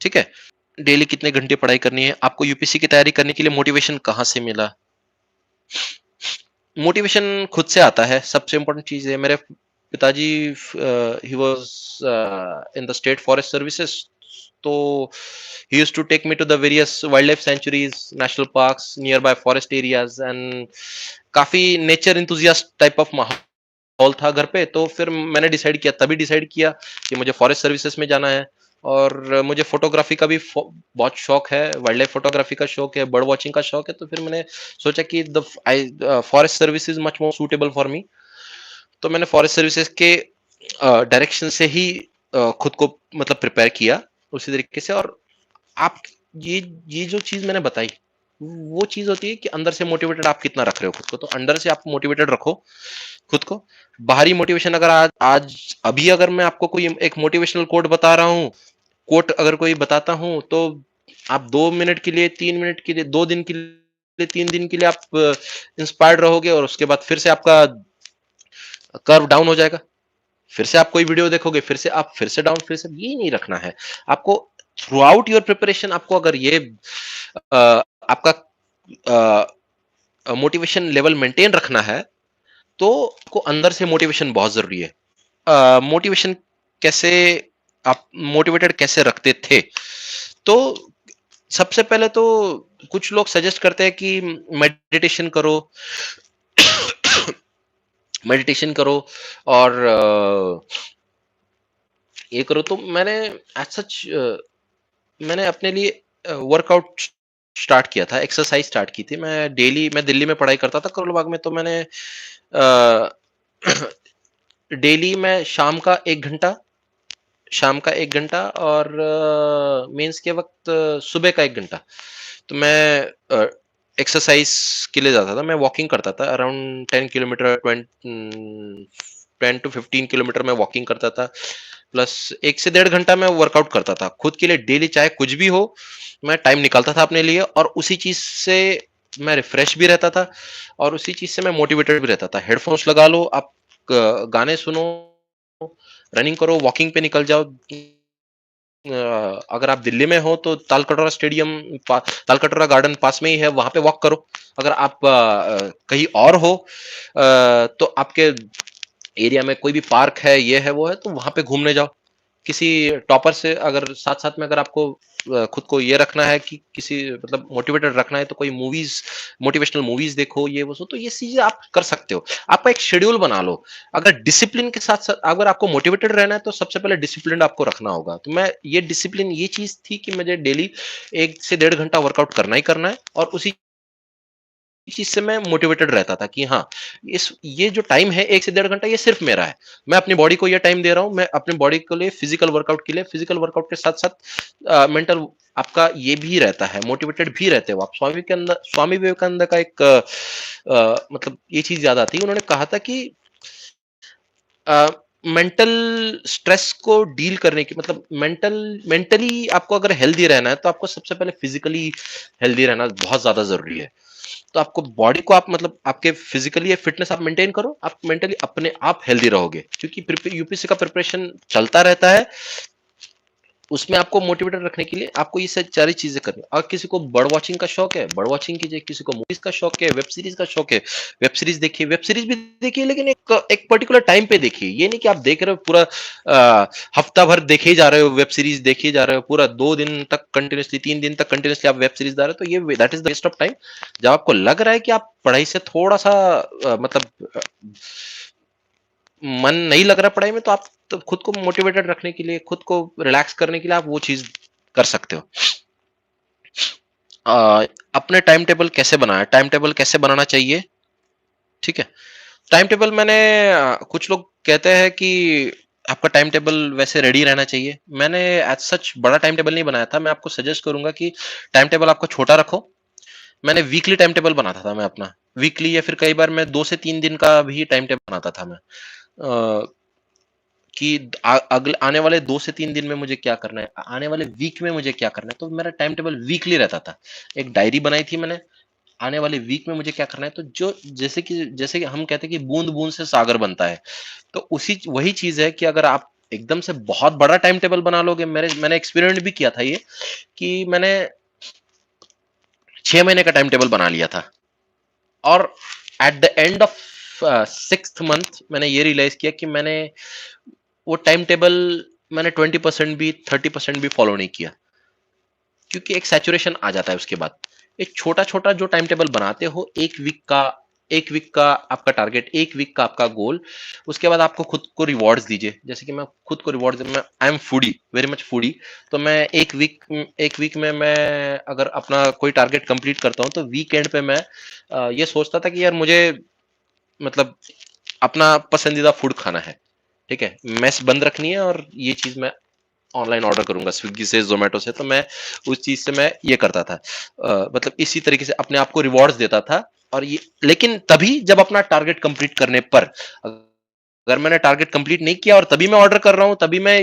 ठीक है। डेली कितने घंटे पढ़ाई करनी है। आपको यूपीएससी की तैयारी करने के लिए मोटिवेशन कहाँ से मिला। मोटिवेशन खुद से आता है, सबसे इंपॉर्टेंट चीज है। मेरे पिताजी he was in the state forest services, तो he used to take me to the various wildlife sanctuaries, national parks, nearby forest areas, and काफी नेचर इंथुजियास्ट टाइप ऑफ माहौल था घर पे। तो फिर मैंने तभी डिसाइड किया कि मुझे फॉरेस्ट सर्विसेज में जाना है। और मुझे फोटोग्राफी का भी बहुत शौक है, वाइल्ड लाइफ फोटोग्राफी का शौक है, बर्ड वॉचिंग का शौक है। तो फिर मैंने सोचा कि the forest service is much more suitable for me. तो मैंने फॉरेस्ट सर्विसेज के डायरेक्शन से ही खुद को मतलब प्रिपेयर किया उसी तरीके से। और आप ये जो चीज मैंने बताई, वो चीज होती है कि अंदर से मोटिवेटेड आप कितना रख रहे हो खुद को। तो अंदर से आप मोटिवेटेड रखो खुद को। बाहरी मोटिवेशन अगर आज अभी अगर मैं आपको कोई एक मोटिवेशनल कोट बता रहा हूँ, कोट अगर कोई बताता हूँ, तो आप 2 मिनट के लिए 3 मिनट के लिए 2 दिन के लिए 3 दिन के लिए आप इंस्पायर्ड रहोगे, और उसके बाद फिर से आपका कर्व डाउन हो जाएगा। फिर से आप कोई वीडियो देखोगे, फिर से आप फिर से डाउन, फिर से। ये नहीं रखना है आपको। थ्रू आउट योर प्रिपरेशन आपको अगर ये आपका मोटिवेशन लेवल मेंटेन रखना है, तो आपको अंदर से मोटिवेशन बहुत जरूरी है। मोटिवेशन कैसे, आप मोटिवेटेड कैसे रखते थे। तो सबसे पहले तो कुछ लोग सजेस्ट करते हैं कि मेडिटेशन करो, मेडिटेशन करो और ये करो। तो मैंने एज सच मैंने अपने लिए वर्कआउट स्टार्ट किया था, एक्सरसाइज स्टार्ट की थी। मैं दिल्ली में पढ़ाई करता था करोल बाग में, तो मैंने डेली मैं शाम का 1 घंटा और मेंस के वक्त सुबह का 1 घंटा, तो मैं एक्सरसाइज के लिए जाता था। मैं वॉकिंग करता था अराउंड 10 किलोमीटर, 10 to 15 किलोमीटर मैं वॉकिंग करता था, प्लस 1 से 1.5 घंटा मैं वर्कआउट करता था खुद के लिए डेली, चाहे कुछ भी हो मैं टाइम निकालता था अपने लिए, और उसी चीज से मैं रिफ्रेश भी रहता था और उसी चीज से मैं मोटिवेटेड भी रहता था। हेडफोन्स लगा लो आप, गाने सुनो, रनिंग करो, वॉकिंग पे निकल जाओ। अगर आप दिल्ली में हो तो तालकटोरा गार्डन पास में ही है, वहां पे वॉक करो। अगर आप कहीं और हो तो आपके एरिया में कोई भी पार्क है, ये है वो है, तो वहां पे घूमने जाओ। किसी टॉपर से अगर साथ साथ में अगर आपको खुद को ये रखना है कि किसी मतलब मोटिवेटेड रखना है, तो कोई मूवीज, मोटिवेशनल मूवीज देखो, ये वो, तो ये चीजें आप कर सकते हो। आपका एक शेड्यूल बना लो। अगर डिसिप्लिन के साथ साथ अगर आपको मोटिवेटेड रहना है तो सबसे पहले डिसिप्लिन आपको रखना होगा। तो मैं ये डिसिप्लिन ये चीज थी कि मुझे डेली 1 से 1.5 घंटा वर्कआउट करना ही करना है, और उसी चीज से मैं मोटिवेटेड रहता था कि हाँ, इस ये जो टाइम है 1 से 1.5 घंटा, ये सिर्फ मेरा है। मैं अपनी बॉडी को ये टाइम दे रहा हूँ, मैं अपने बॉडी के लिए फिजिकल वर्कआउट के लिए, फिजिकल वर्कआउट के साथ साथ मेंटल आपका ये भी रहता है, मोटिवेटेड भी रहते हो आप। स्वामी विवेकानंद का एक मतलब ये चीज याद आती है, उन्होंने कहा था कि मेंटल स्ट्रेस को डील करने की मतलब मेंटली आपको अगर हेल्दी रहना है तो आपको सबसे पहले फिजिकली हेल्दी रहना बहुत ज्यादा जरूरी है। तो आपको बॉडी को आप मतलब आपके फिजिकली ये फिटनेस आप मेंटेन करो, आप मेंटली अपने आप हेल्दी रहोगे, क्योंकि यूपीएससी का प्रिपरेशन चलता रहता है। उसमें आपको मोटिवेटेड रखने के लिए आपको ये सारी चीजें करनी। और किसी को बर्ड वॉचिंग का शौक है, बर्ड वॉचिंग कीजिए। किसी को मूवीज का शौक है, वेब सीरीज का शौक है, वेब सीरीज देखिए। वेब सीरीज भी देखिए, लेकिन एक पर्टिकुलर टाइम पे देखिए। ये नहीं कि आप देख रहे हो पूरा हफ्ता भर देखे ही जा रहे हो, वेब सीरीज देखे ही जा रहे हो पूरा 2 दिन तक कंटिन्यूसली, 3 दिन तक कंटिन्यूसली आप वेब सीरीज जा रहे हो, तो ये that is the waste of time. जब आपको लग रहा है कि आप पढ़ाई से थोड़ा सा मतलब मन नहीं लग रहा पढ़ाई में, तो आप तो खुद को मोटिवेटेड रखने के लिए, खुद को रिलैक्स करने के लिए आप वो चीज कर सकते हो। अपने टाइम टेबल कैसे बनाया, टाइम टेबल कैसे बनाना चाहिए, ठीक है। टाइम टेबल मैंने कुछ लोग कहते हैं कि आपका टाइम टेबल वैसे रेडी रहना चाहिए। मैंने एज सच बड़ा टाइम टेबल नहीं बनाया था। मैं आपको सजेस्ट करूंगा कि टाइम टेबल आपका छोटा रखो। मैंने वीकली टाइम टेबल बनाता था मैं अपना, वीकली, या फिर कई बार मैं 2 से 3 दिन का भी टाइम टेबल बनाता था मैं, कि अगले आने वाले 2 से 3 दिन में मुझे क्या करना है, आने वाले वीक में मुझे क्या करना है। तो मेरा टाइम टेबल वीकली रहता था। एक डायरी बनाई थी मैंने, आने वाले वीक में मुझे क्या करना है। तो जो जैसे कि हम कहते हैं कि बूंद बूंद से सागर बनता है, तो उसी वही चीज है कि अगर आप एकदम से बहुत बड़ा टाइम टेबल बना लोगे, मैंने एक्सपेरिमेंट भी किया था ये, कि मैंने 6 महीने का टाइम टेबल बना लिया था, और at the end of 6th month मैंने ये रियलाइज किया कि मैंने वो टाइम टेबल मैंने 20% भी 30% भी फॉलो नहीं किया, क्योंकि एक सैचुरेशन आ जाता है उसके बाद। एक छोटा छोटा जो टाइम टेबल बनाते हो, 1 वीक का आपका टारगेट, 1 वीक का आपका गोल, उसके बाद आपको खुद को रिवॉर्ड्स दीजिए। जैसे कि मैं खुद को रिवॉर्ड, मैं I am foodie, very much foodie. तो मैं एक वीक में मैं अगर अपना कोई टारगेट कंप्लीट करता हूँ, तो वीकेंड पे मैं ये सोचता था कि यार मुझे मतलब अपना पसंदीदा फूड खाना है, ठीक है, मेस बंद रखनी है, और ये चीज मैं ऑनलाइन ऑर्डर करूंगा स्विगी से, जोमेटो से। तो मैं उस चीज से मैं ये करता था, मतलब इसी तरीके से अपने आप को रिवॉर्ड्स देता था। और ये लेकिन तभी जब अपना टारगेट कंप्लीट करने पर, अगर मैंने टारगेट कंप्लीट नहीं किया और तभी मैं ऑर्डर कर रहा हूं, तभी मैं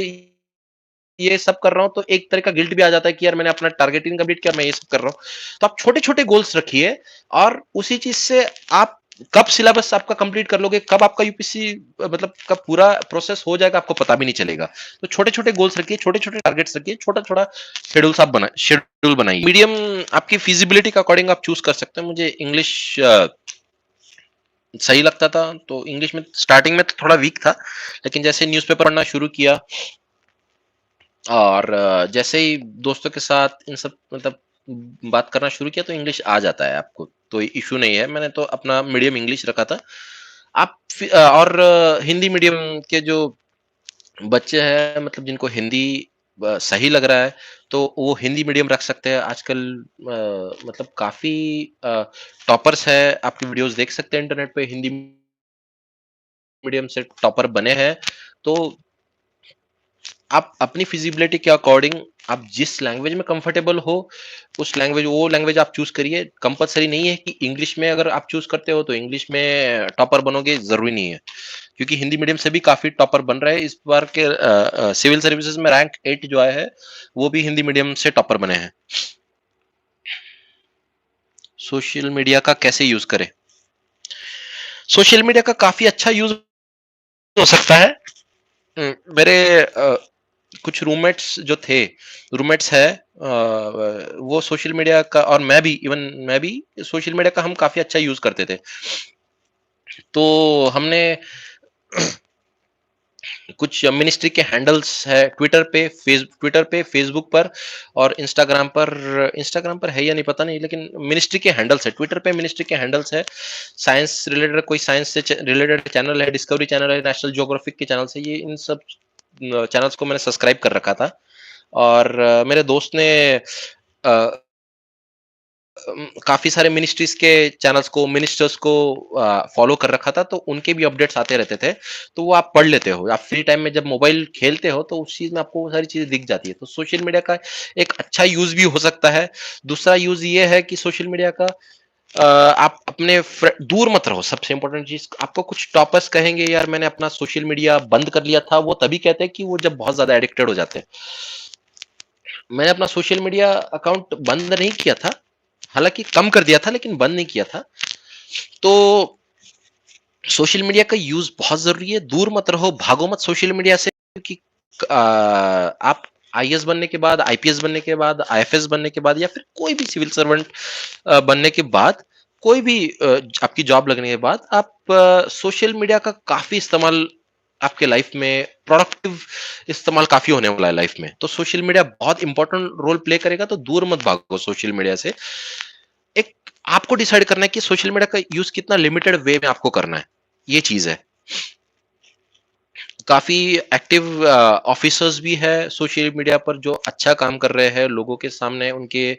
ये सब कर रहा हूं, तो एक तरह का गिल्ट भी आ जाता है कि यार मैंने अपना टारगेट नहीं कंप्लीट किया, मैं ये सब कर रहा हूं। तो आप छोटे छोटे गोल्स रखिए, और उसी चीज से आप कब सिलेबस आपका कंप्लीट कर लोगे, कब आपका यूपीएससी मतलब कब पूरा प्रोसेस हो जाएगा, आपको पता भी नहीं चलेगा। तो छोटे छोटे गोल्स रखिए, छोटे छोटे टारगेट्स रखिए, छोटा छोटा शेड्यूल बनाइए। मीडियम आपकी फिजिबिलिटी के अकॉर्डिंग आप चूज कर सकते हैं। मुझे इंग्लिश सही लगता था, तो इंग्लिश में स्टार्टिंग में तो थोड़ा वीक था, लेकिन जैसे न्यूज़पेपर पढ़ना शुरू किया, और जैसे ही दोस्तों के साथ इन सब मतलब बात करना शुरू किया तो इंग्लिश आ जाता है आपको, तो इश्यू नहीं है। मैंने तो अपना मीडियम इंग्लिश रखा था। और हिंदी मीडियम के जो बच्चे हैं मतलब जिनको हिंदी सही लग रहा है, तो वो हिंदी मीडियम रख सकते हैं। आजकल मतलब काफ़ी टॉपर्स हैं, आपकी वीडियोज़ देख सकते हैं इंटरनेट पे, हिंदी मीडियम से टॉपर बने हैं। तो आप अपनी फिजिबिलिटी के अकॉर्डिंग आप जिस लैंग्वेज में कंफर्टेबल हो, उस लैंग्वेज वो लैंग्वेज आप चूज़ करिए। कंपल्सरी नहीं है कि इंग्लिश में अगर आप चूज़ करते हो, तो इंग्लिश में टॉपर बनोगे, ज़रूरी नहीं है। क्योंकि हिंदी मीडियम से भी काफ़ी टॉपर बन रहे हैं। इस बार के सिविल सर्विसेज में रैंक 8 जो आया है, वो भी हिंदी मीडियम से टॉपर बने हैं। सोशल मीडिया का कैसे यूज़ करें? सोशल मीडिया का काफ़ी अच्छा यूज़ हो सकता है। मेरे कुछ रूममेट्स है, वो सोशल मीडिया का, और मैं भी सोशल मीडिया का हम काफ़ी अच्छा यूज़ करते थे। तो हमने कुछ मिनिस्ट्री के हैंडल्स है ट्विटर पे, फेसबुक पर और इंस्टाग्राम पर है या नहीं पता नहीं, लेकिन मिनिस्ट्री के हैंडल्स है। ट्विटर पे मिनिस्ट्री के हैंडल्स है। साइंस रिलेटेड कोई साइंस से रिलेटेड चैनल है, डिस्कवरी चैनल है, नेशनल ज्योग्राफिक के चैनल्स है। ये इन सब चैनल्स को मैंने सब्सक्राइब कर रखा था। और मेरे दोस्त ने काफ़ी सारे मिनिस्ट्रीज़ के चैनल्स को, मिनिस्टर्स को फ़ॉलो कर रखा था, तो उनके भी अपडेट्स आते रहते थे। तो वो आप पढ़ लेते हो। आप फ्री टाइम में जब मोबाइल खेलते हो, तो उस चीज़ में आपको वो सारी चीज़ें दिख जाती है। तो सोशल मीडिया का एक अच्छा यूज़ भी हो सकता है। दूसरा यूज़ ये है कि सोशल मीडिया का आप अपने दूर मत रहो। सबसे इंपॉर्टेंट चीज़, आपको कुछ टॉपर्स कहेंगे, यार मैंने अपना सोशल मीडिया बंद कर लिया था। वो तभी कहते हैं कि वो जब बहुत ज़्यादा एडिक्टेड हो जाते हैं। मैंने अपना सोशल मीडिया अकाउंट बंद नहीं किया था, हालाँकि कम कर दिया था, लेकिन बंद नहीं किया था। तो सोशल मीडिया का यूज़ बहुत ज़रूरी है। दूर मत रहो, भागो मत सोशल मीडिया से, क्योंकि आप आईएएस बनने के बाद, आईपीएस बनने के बाद, आईएफएस बनने के बाद, या फिर कोई भी सिविल सर्वेंट बनने के बाद, कोई भी आपकी जॉब लगने के बाद, आप सोशल मीडिया का काफ़ी इस्तेमाल आपके लाइफ में, प्रोडक्टिव इस्तेमाल काफ़ी होने वाला है लाइफ में। तो सोशल मीडिया बहुत इंपॉर्टेंट रोल प्ले करेगा, तो दूर मत भागो सोशल मीडिया से। एक आपको डिसाइड करना है कि सोशल मीडिया का यूज़ कितना लिमिटेड वे में आपको करना है, ये चीज़ है। काफ़ी एक्टिव ऑफिसर्स भी है सोशल मीडिया पर, जो अच्छा काम कर रहे हैं, लोगों के सामने उनके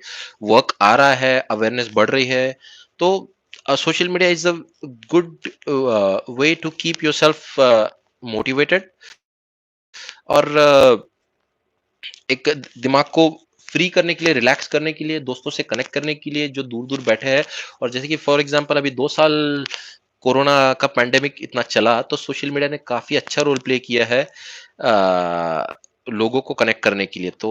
वर्क आ रहा है, अवेयरनेस बढ़ रही है। तो social media is a good way to keep yourself motivated, और एक दिमाग को फ्री करने के लिए, रिलैक्स करने के लिए, दोस्तों से कनेक्ट करने के लिए जो दूर-दूर बैठे हैं। और जैसे कि फॉर एग्ज़ाम्पल अभी 2 साल कोरोना का पैंडेमिक इतना चला, तो सोशल मीडिया ने काफ़ी अच्छा रोल प्ले किया है लोगों को कनेक्ट करने के लिए। तो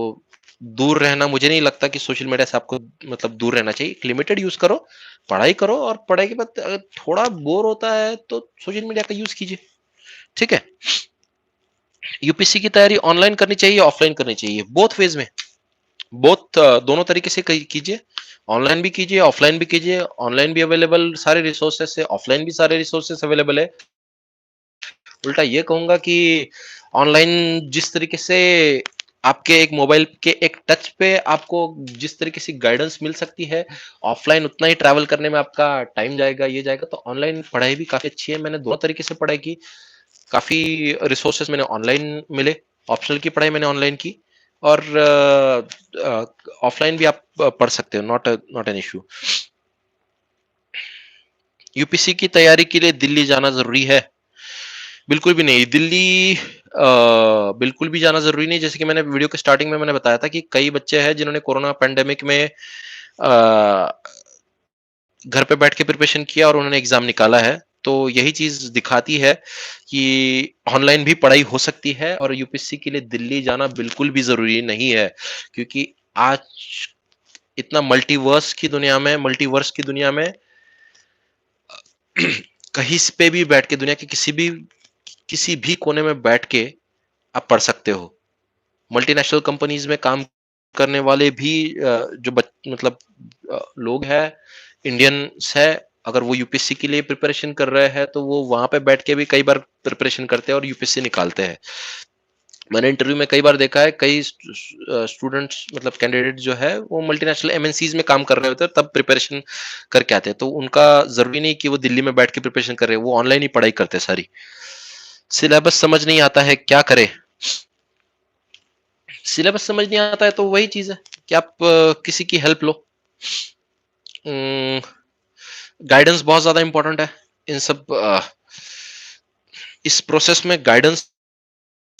दूर रहना, मुझे नहीं लगता कि सोशल मीडिया से आपको मतलब दूर रहना चाहिए। एक लिमिटेड यूज़ करो, पढ़ाई करो, और पढ़ाई के बाद अगर थोड़ा बोर होता है, तो सोशल मीडिया का यूज़ कीजिए, ठीक है? यूपीएससी की तैयारी ऑनलाइन करनी चाहिए, ऑफलाइन करनी चाहिए, बोथ फेज़ में। दोनों तरीके से कीजिए। ऑनलाइन भी कीजिए, ऑफलाइन भी कीजिए। ऑनलाइन भी अवेलेबल सारे रिसोर्सेस है, ऑफलाइन भी सारे रिसोर्सेस अवेलेबल है। उल्टा ये कहूंगा कि ऑनलाइन जिस तरीके से आपके एक मोबाइल के एक टच पे आपको जिस तरीके से गाइडेंस मिल सकती है, ऑफलाइन उतना ही ट्रैवल करने में आपका टाइम जाएगा, ये जाएगा। तो ऑनलाइन पढ़ाई भी काफी अच्छी है। मैंने दोनों तरीके से पढ़ाई की, काफी रिसोर्सेस मैंने ऑनलाइन मिले, ऑप्शनल की पढ़ाई मैंने ऑनलाइन की, और ऑफलाइन भी आप पढ़ सकते हो, नॉट एन इशू। यूपीसी की तैयारी के लिए दिल्ली जाना जरूरी है? बिल्कुल भी नहीं। दिल्ली बिल्कुल भी जाना जरूरी नहीं। जैसे कि मैंने वीडियो के स्टार्टिंग में मैंने बताया था कि कई बच्चे हैं जिन्होंने कोरोना पैंडेमिक में घर पे बैठ के प्रिपरेशन किया और उन्होंने एग्जाम निकाला है। तो यही चीज दिखाती है कि ऑनलाइन भी पढ़ाई हो सकती है, और यूपीएससी के लिए दिल्ली जाना बिल्कुल भी जरूरी नहीं है। क्योंकि आज इतना मल्टीवर्स की दुनिया में कहीं पे भी बैठ के, दुनिया के किसी भी कोने में बैठ के आप पढ़ सकते हो। मल्टीनेशनल कंपनीज में काम करने वाले भी मतलब लोग हैं, इंडियंस है। अगर वो यूपीएससी के लिए प्रिपरेशन कर रहे हैं, तो वो वहां पे बैठ के भी कई बार प्रिपरेशन करते हैं और यूपीएससी निकालते हैं। मैंने इंटरव्यू में कई बार देखा है, कई स्टूडेंट्स मतलब कैंडिडेट जो है वो मल्टीनेशनल एमएनसीज में काम कर रहे होते हैं, तब प्रिपरेशन करके आते हैं। तो उनका जरूरी नहीं कि वो दिल्ली में बैठ के प्रिपरेशन कर रहे हैं, वो ऑनलाइन ही पढ़ाई करते हैं सारी। सिलेबस समझ नहीं आता है, क्या करे? सिलेबस समझ नहीं आता है तो वही चीज है कि आप किसी की हेल्प लो। गाइडेंस बहुत ज्यादा इंपॉर्टेंट है इन सब इस प्रोसेस में। गाइडेंस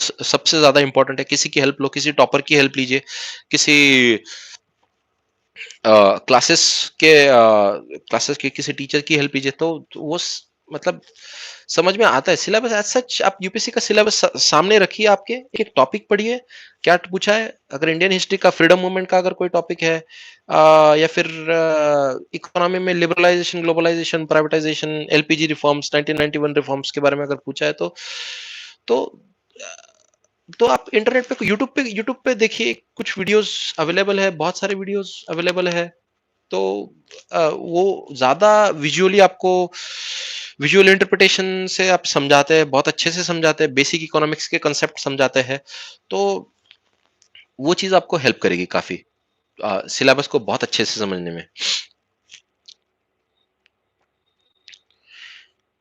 सबसे ज्यादा इंपॉर्टेंट है। किसी की हेल्प लो, किसी टॉपर की हेल्प लीजिए, किसी क्लासेस क्लासेस के किसी टीचर की हेल्प लीजिए, तो वो मतलब समझ में आता है। सिलेबस एज सच आप यूपीएससी का सिलेबस सामने रखिए, आपके एक टॉपिक पढ़िए, क्या पूछा है। अगर इंडियन हिस्ट्री का फ्रीडम मूवमेंट का अगर कोई टॉपिक है, या फिर इकोनॉमी में liberalisation, globalisation, privatisation, LPG reforms, 1991 reforms के बारे में अगर पूछा है, तो तो आप इंटरनेट पे यूट्यूब पे देखिए, कुछ वीडियोस अवेलेबल है, बहुत सारे वीडियोस अवेलेबल है। तो वो ज्यादा विजुअली आपको विजुअल इंटरप्रिटेशन से आप समझाते हैं, बहुत अच्छे से समझाते हैं, बेसिक इकोनॉमिक्स के कंसेप्ट समझाते हैं। तो वो चीज आपको हेल्प करेगी काफी सिलेबस को बहुत अच्छे से समझने में।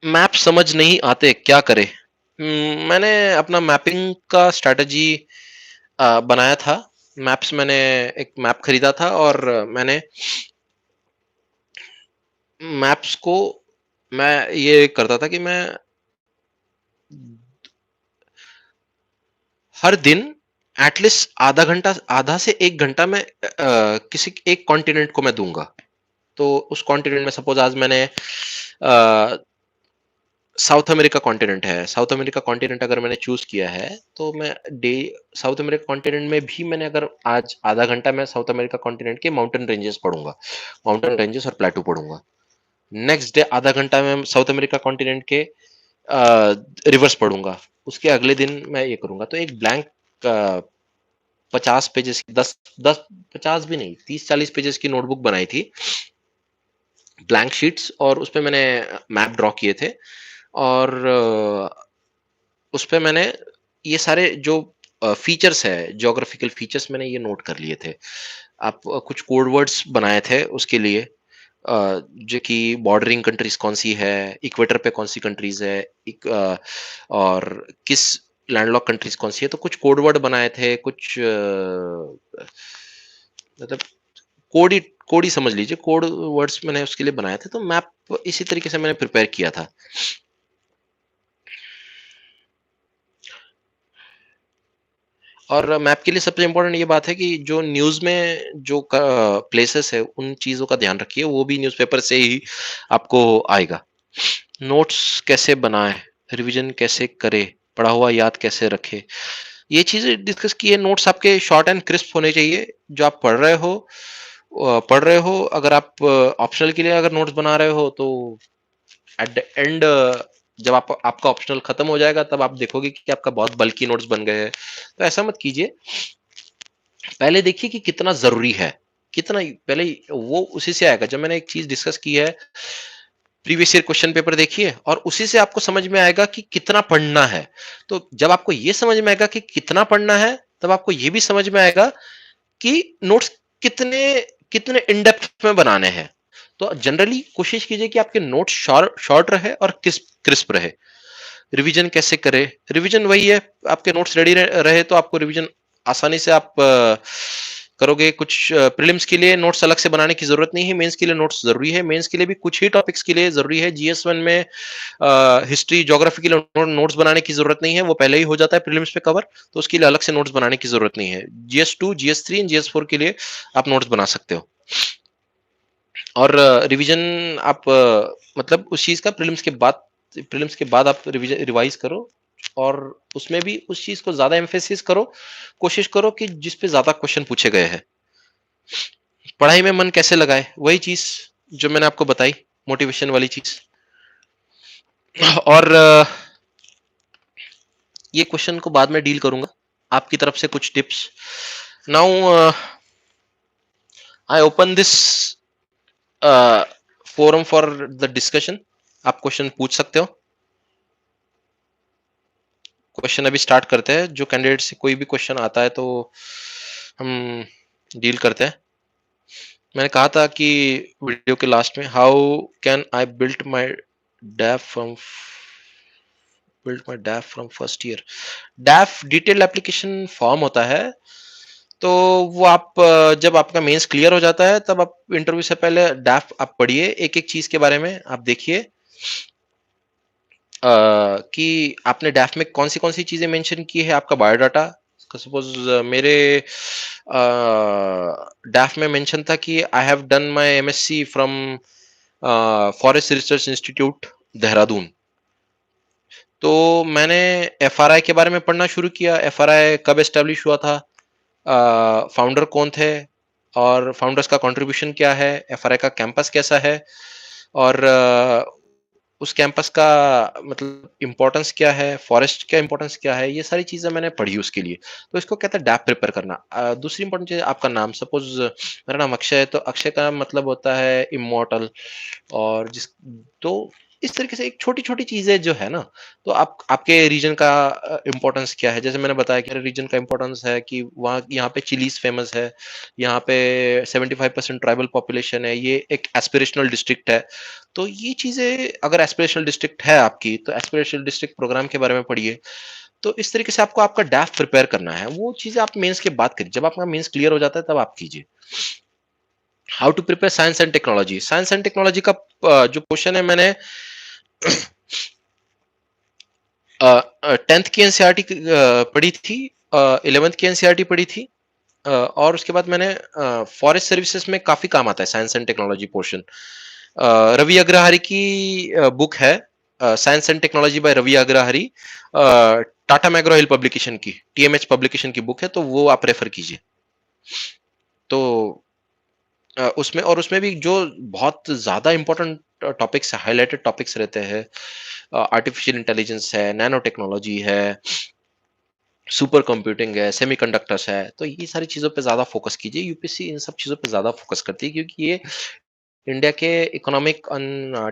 मैप समझ नहीं आते, क्या करे? मैंने अपना मैपिंग का स्ट्रेटजी बनाया था। मैप्स मैंने एक मैप खरीदा था, और मैंने मैप्स को मैं ये करता था कि मैं हर दिन एटलीस्ट आधा घंटा, आधा से 1 घंटा मैं किसी एक कॉन्टिनेंट को मैं दूंगा। तो उस कॉन्टिनेंट में सपोज आज मैंने साउथ अमेरिका कॉन्टिनेंट है, साउथ अमेरिका कॉन्टिनेंट अगर मैंने चूज किया है, तो मैं डे साउथ अमेरिका कॉन्टिनेंट में भी मैंने अगर आज आधा घंटा मैं साउथ अमेरिका कॉन्टिनेंट के माउंटेन रेंजेस पढ़ूंगा, माउंटेन रेंजेस और प्लेटू पढ़ूंगा। नेक्स्ट डे आधा घंटा मैं साउथ अमेरिका कॉन्टिनेंट के रिवर्स पढ़ूंगा। उसके अगले दिन मैं ये करूंगा। तो एक ब्लैंक 50 पेजेस की, 10 10 50 भी नहीं, 30 40 पेजेस की नोटबुक बनाई थी, ब्लैंक शीट्स, और उस पे मैंने मैप ड्रॉ किए थे। और उस पे मैंने ये सारे जो फीचर्स है, ज्योग्राफिकल फीचर्स, मैंने ये नोट कर लिए थे। आप कुछ कोड वर्ड्स बनाए थे उसके लिए, जो कि बॉर्डरिंग कंट्रीज कौन सी है, इक्वेटर पे कौन सी कंट्रीज है, और किस लैंडलॉक कंट्रीज कौन सी है। तो कुछ कोड वर्ड बनाए थे, कुछ मतलब कोड ही कोड ही समझ लीजिए, कोड वर्ड्स मैंने उसके लिए बनाए थे। तो मैप इसी तरीके से मैंने प्रिपेयर किया था। और मैप के लिए सबसे इम्पोर्टेंट ये बात है कि जो न्यूज में जो प्लेसेस है, उन चीजों का ध्यान रखिए, वो भी न्यूज़पेपर से ही आपको आएगा। नोट्स कैसे बनाए, रिवीजन कैसे करे, पढ़ा हुआ याद कैसे रखे, ये चीजें डिस्कस की है। नोट्स आपके शॉर्ट एंड क्रिस्प होने चाहिए। जो आप पढ़ रहे हो, अगर आप ऑप्शनल के लिए अगर नोट्स बना रहे हो, तो एट द एंड जब आपका ऑप्शनल खत्म हो जाएगा, तब आप देखोगे कि आपका बहुत बल्कि नोट्स बन गए हैं। तो ऐसा मत कीजिए। पहले देखिए कि कितना जरूरी है, कितना पहले वो उसी से आएगा। जब मैंने एक चीज डिस्कस की है, प्रीवियस ईयर क्वेश्चन पेपर देखिए, और उसी से आपको समझ में आएगा कि कितना पढ़ना है। तो जब आपको ये समझ में आएगा कि कितना पढ़ना है, तब आपको ये भी समझ में आएगा कि नोट्स कितने कितने इन डेप्थ में बनाने हैं। तो जनरली कोशिश कीजिए कि आपके नोट्स शॉर्ट शॉर्ट रहे और क्रिस्प रहे। रिवीजन कैसे करें? रिवीजन वही है, आपके नोट्स रेडी रहे तो आपको रिवीजन आसानी से आप करोगे। कुछ प्रीलिम्स के लिए नोट्स अलग से बनाने की जरूरत नहीं है, मेंस के लिए नोट्स जरूरी है। मेंस के लिए भी कुछ ही टॉपिक्स के लिए जरूरी है। जीएस 1 में हिस्ट्री ज्योग्राफी के लिए नोट्स बनाने की जरूरत नहीं है, वो पहले ही हो जाता है प्रीलिम्स पे कवर। तो उसके लिए अलग से नोट्स बनाने की जरूरत नहीं है। जीएस 2, जीएस 3 एंड जीएस 4 के लिए आप नोट्स बना सकते हो। और रिवीजन आप मतलब उस चीज का प्रीलिम्स के बाद आप रिवाइज करो, और उसमें भी उस चीज को ज्यादा एम्फेसिस करो। कोशिश करो कि जिस पे ज्यादा क्वेश्चन पूछे गए हैं। पढ़ाई में मन कैसे लगाए, वही चीज जो मैंने आपको बताई, मोटिवेशन वाली चीज। और ये क्वेश्चन को बाद में डील करूंगा, आपकी तरफ से कुछ tips. Now I open this forum for the discussion. आप क्वेश्चन पूछ सकते हो। क्वेश्चन अभी स्टार्ट करते हैं। जो कैंडिडेट से कोई भी क्वेश्चन आता है तो हम डील करते हैं। मैंने कहा था कि वीडियो के लास्ट में, how can I build my DAP from first year. DAP detailed application form होता है। तो वो आप जब आपका मेंस क्लियर हो जाता है तब आप इंटरव्यू से पहले डैप आप पढ़िए, एक एक चीज के बारे में आप देखिए कि आपने डैफ में कौन सी चीजें मेंशन की है। आपका बायोडाटा, सपोज मेरे डैफ में मेंशन था कि I have done my MSc from forest research institute Dehradun. तो मैंने एफआरआई के बारे में पढ़ना शुरू किया। एफआरआई कब एस्टेब्लिश हुआ था, फाउंडर कौन थे, और फाउंडर्स का कंट्रीब्यूशन क्या है, एफआरआई का कैंपस कैसा है, और उस कैंपस का मतलब इम्पोर्टेंस क्या है, फॉरेस्ट का इम्पोर्टेंस क्या है, ये सारी चीजें मैंने पढ़ी उसके लिए। तो इसको कहते हैं डैप प्रिपेयर करना। दूसरी इंपॉर्टेंट चीज, आपका नाम, सपोज मेरा नाम अक्षय है, तो अक्षय का मतलब होता है इमॉर्टल। और जिस तो इस तरीके से एक छोटी छोटी चीजें जो है ना, तो आप आपके रीजन का इम्पोर्टेंस क्या है। जैसे मैंने बताया कि रीजन का इम्पोर्टेंस है कि वहाँ यहाँ पे चिलीज फेमस है, यहाँ पे 75% ट्राइबल पॉपुलेशन है, ये एक एस्पिरेशनल डिस्ट्रिक्ट है। तो ये चीजें, अगर एस्पिरेशनल डिस्ट्रिक्ट है आपकी, तो एस्पिरेशनल डिस्ट्रिक्ट प्रोग्राम के बारे में पढ़िए। तो इस तरीके से आपको आपका डैफ प्रिपेयर करना है। वो चीजें आप मेंस के बाद करिए, जब आपका मेंस क्लियर हो जाता है तब आप कीजिए। How to prepare science and technology. Science and technology का जो क्वेश्चन है, मैंने 10th की एनसीईआरटी पढ़ी थी, 11th की एनसीईआरटी पढ़ी थी, और उसके बाद मैंने फॉरेस्ट सर्विसेज में काफी काम आता है science and technology portion. Ravi Agrahari की बुक है, science and technology by Ravi Agrahari, Tata McGraw Hill publication की, टीएमएच पब्लिकेशन की बुक है, तो वो आप रेफर कीजिए। तो उसमें, और उसमें भी जो बहुत ज्यादा इंपॉर्टेंट टॉपिक्स, हाईलाइटेड टॉपिक्स रहते हैं, आर्टिफिशियल इंटेलिजेंस है, नैनो टेक्नोलॉजी है, सुपर कंप्यूटिंग है, सेमीकंडक्टर्स है, तो ये सारी चीजों पे ज्यादा फोकस कीजिए। यूपीएससी इन सब चीजों पे ज्यादा फोकस करती है, क्योंकि ये इंडिया के इकोनॉमिक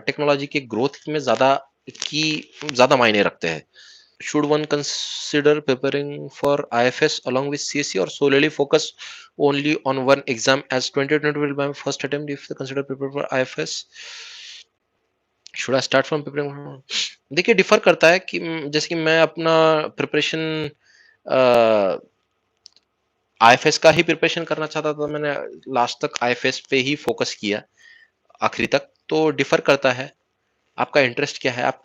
टेक्नोलॉजी के ग्रोथ में ज्यादा मायने रखते हैं। Should one consider preparing for IFS along with CSE, or solely focus only on one exam, as 2020 will be my first attempt if they consider prepare for IFS? Should I start from preparing? देखिए, differ करता है कि जैसे कि मैं अपना preparation IFS का ही preparation करना चाहता था, मैंने लास्ट तक आईएफएस पे ही फोकस किया आखिरी तक। तो डिफर करता है, आपका इंटरेस्ट क्या है। आप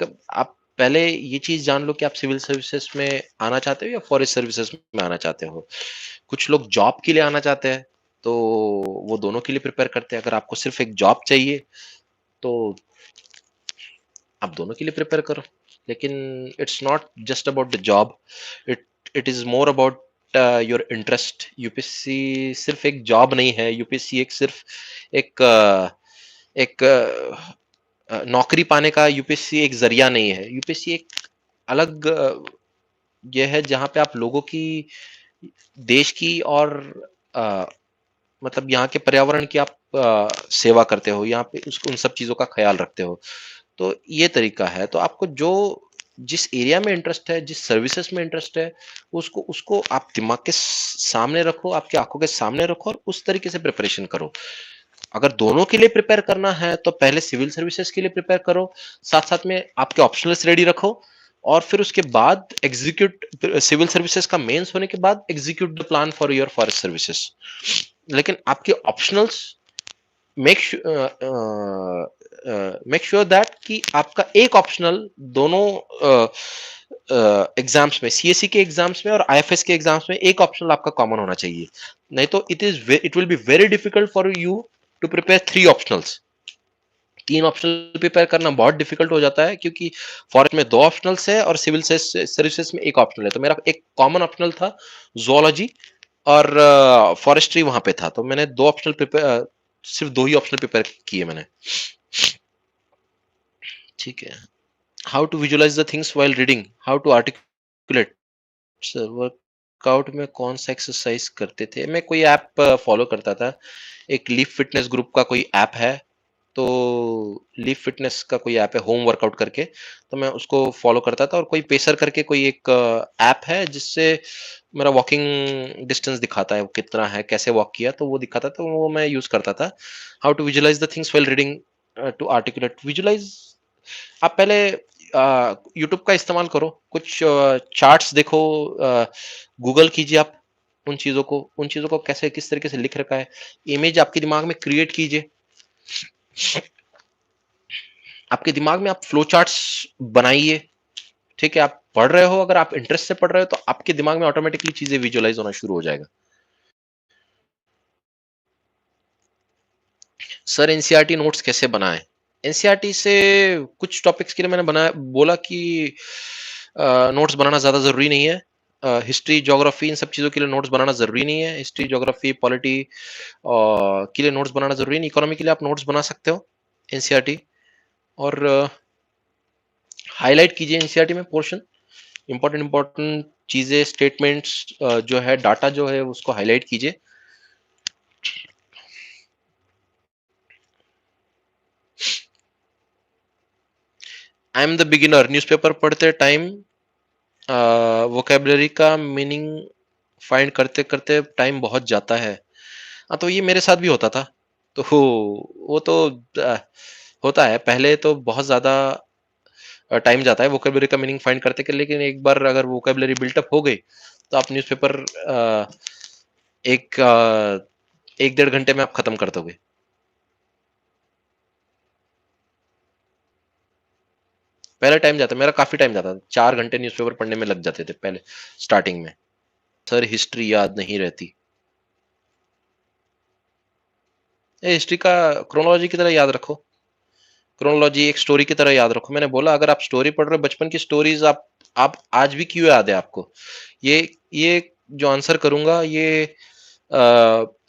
पहले ये चीज जान लो कि आप सिविल सर्विसेज में आना चाहते हो या फॉरेस्ट सर्विसेज में आना चाहते हो। कुछ लोग जॉब के लिए आना चाहते हैं, तो वो दोनों के लिए प्रिपेयर करते हैं। अगर आपको सिर्फ एक जॉब चाहिए तो आप दोनों के लिए प्रिपेयर करो। लेकिन it's not just about the job, it it is more about your interest. UPSC सिर्फ एक जॉब नहीं है, यूपीएससी एक सिर्फ एक एक नौकरी पाने का यूपीएससी एक जरिया नहीं है। यूपीएससी एक अलग यह है जहां पे आप लोगों की, देश की, और अ, मतलब यहाँ के पर्यावरण की आप सेवा करते हो, यहाँ पे उन सब चीजों का ख्याल रखते हो। तो ये तरीका है। तो आपको जो जिस एरिया में इंटरेस्ट है, जिस सर्विसेज में इंटरेस्ट है, उसको उसको आप दिमाग के सामने रखो, आपकी आंखों के सामने रखो, और उस तरीके से प्रिपरेशन करो। अगर दोनों के लिए प्रिपेयर करना है तो पहले सिविल सर्विसेज के लिए प्रिपेयर करो, साथ साथ में आपके ऑप्शनल्स रेडी रखो, और फिर उसके बाद एग्जीक्यूट, सिविल सर्विसेज का मेंस होने के बाद execute the plan for your forest services. लेकिन आपके optionals, make make sure that कि आपका एक ऑप्शनल दोनों एग्जाम्स में, सीएससी के एग्जाम्स में और आईएफएस के एग्जाम्स में, एक ऑप्शनल आपका कॉमन होना चाहिए। नहीं तो it will be very difficult for you to prepare 3 optionals. 3 optional prepare करना बहुत डिफिकल्ट हो जाता है, क्योंकि फॉरेस्ट में 2 ऑप्शनल्स है और सिविल सर्विसेज में एक ऑप्शनल है। तो मेरा एक कॉमन ऑप्शनल था जोलॉजी, और फॉरेस्ट्री वहां पे था। तो मैंने 2 ऑप्शनल प्रिपेयर, सिर्फ 2 ही ऑप्शनल प्रिपेयर किए मैंने। ठीक है। How to visualise the things while reading, how to articulate. Sir, workout में कौन सा एक्सरसाइज करते थे? मैं कोई ऐप फॉलो करता था, एक लीफ फिटनेस ग्रुप का कोई ऐप है, तो लीफ फिटनेस का कोई ऐप है होम वर्कआउट करके, तो मैं उसको फॉलो करता था। और कोई पेसर करके कोई एक ऐप है जिससे मेरा वॉकिंग डिस्टेंस दिखाता है, वो कितना है, कैसे वॉक किया, तो वो दिखाता था, तो वो मैं यूज करता था। How to visualise the things while reading, to articulate visualise. आप पहले यूट्यूब का इस्तेमाल करो, कुछ चार्ट्स देखो, गूगल कीजिए आप उन चीजों को कैसे किस तरीके से लिख रखा है, इमेज आपके दिमाग में क्रिएट कीजिए। आपके दिमाग में आप फ्लो चार्ट्स बनाइए। ठीक है, आप पढ़ रहे हो, अगर आप इंटरेस्ट से पढ़ रहे हो तो आपके दिमाग में ऑटोमेटिकली चीजें विजुअलाइज होना शुरू हो जाएगा। सर एनसीईआरटी नोट्स कैसे बनाएं? एनसीईआरटी से कुछ टॉपिक्स के लिए मैंने बनाया, बोला कि नोट्स बनाना ज्यादा जरूरी नहीं है। हिस्ट्री ज्योग्राफी इन सब चीजों के लिए नोट्स बनाना जरूरी नहीं है। हिस्ट्री ज्योग्राफी पॉलिटी के लिए नोट्स बनाना जरूरी नहीं। इकोनॉमी के लिए आप नोट्स बना सकते हो एनसीईआरटी। और हाईलाइट कीजिए एनसीईआरटी में पोर्शन, इंपॉर्टेंट इंपॉर्टेंट चीजें, स्टेटमेंट्स जो है, डाटा जो है, उसको हाईलाइट कीजिए। I am the beginner, newspaper पढ़ते टाइम वोकेबलरी का मीनिंग फाइंड करते करते टाइम बहुत जाता है। हाँ, तो ये मेरे साथ भी होता था। तो वो तो अ, होता है, पहले तो बहुत ज्यादा टाइम जाता है वोकेबलरी का मीनिंग फाइंड करते के, लेकिन एक बार अगर वोकेबलरी बिल्टअप हो गई तो आप न्यूज़पेपर एक 1 डेढ़ घंटे में आप खत्म कर दोगे। पहले टाइम जाता, मेरा काफी टाइम जाता था, 4 घंटे न्यूज़पेपर पढ़ने में लग जाते थे पहले स्टार्टिंग में। सर हिस्ट्री याद नहीं रहती। ये हिस्ट्री का क्रोनोलॉजी की तरह याद रखो। क्रोनोलॉजी एक स्टोरी की तरह याद रखो। मैंने बोला अगर आप स्टोरी पढ़ रहे हो, बचपन की स्टोरीज आप आज भी क्यों याद है आपको? ये ये जो आंसर करूंगा ये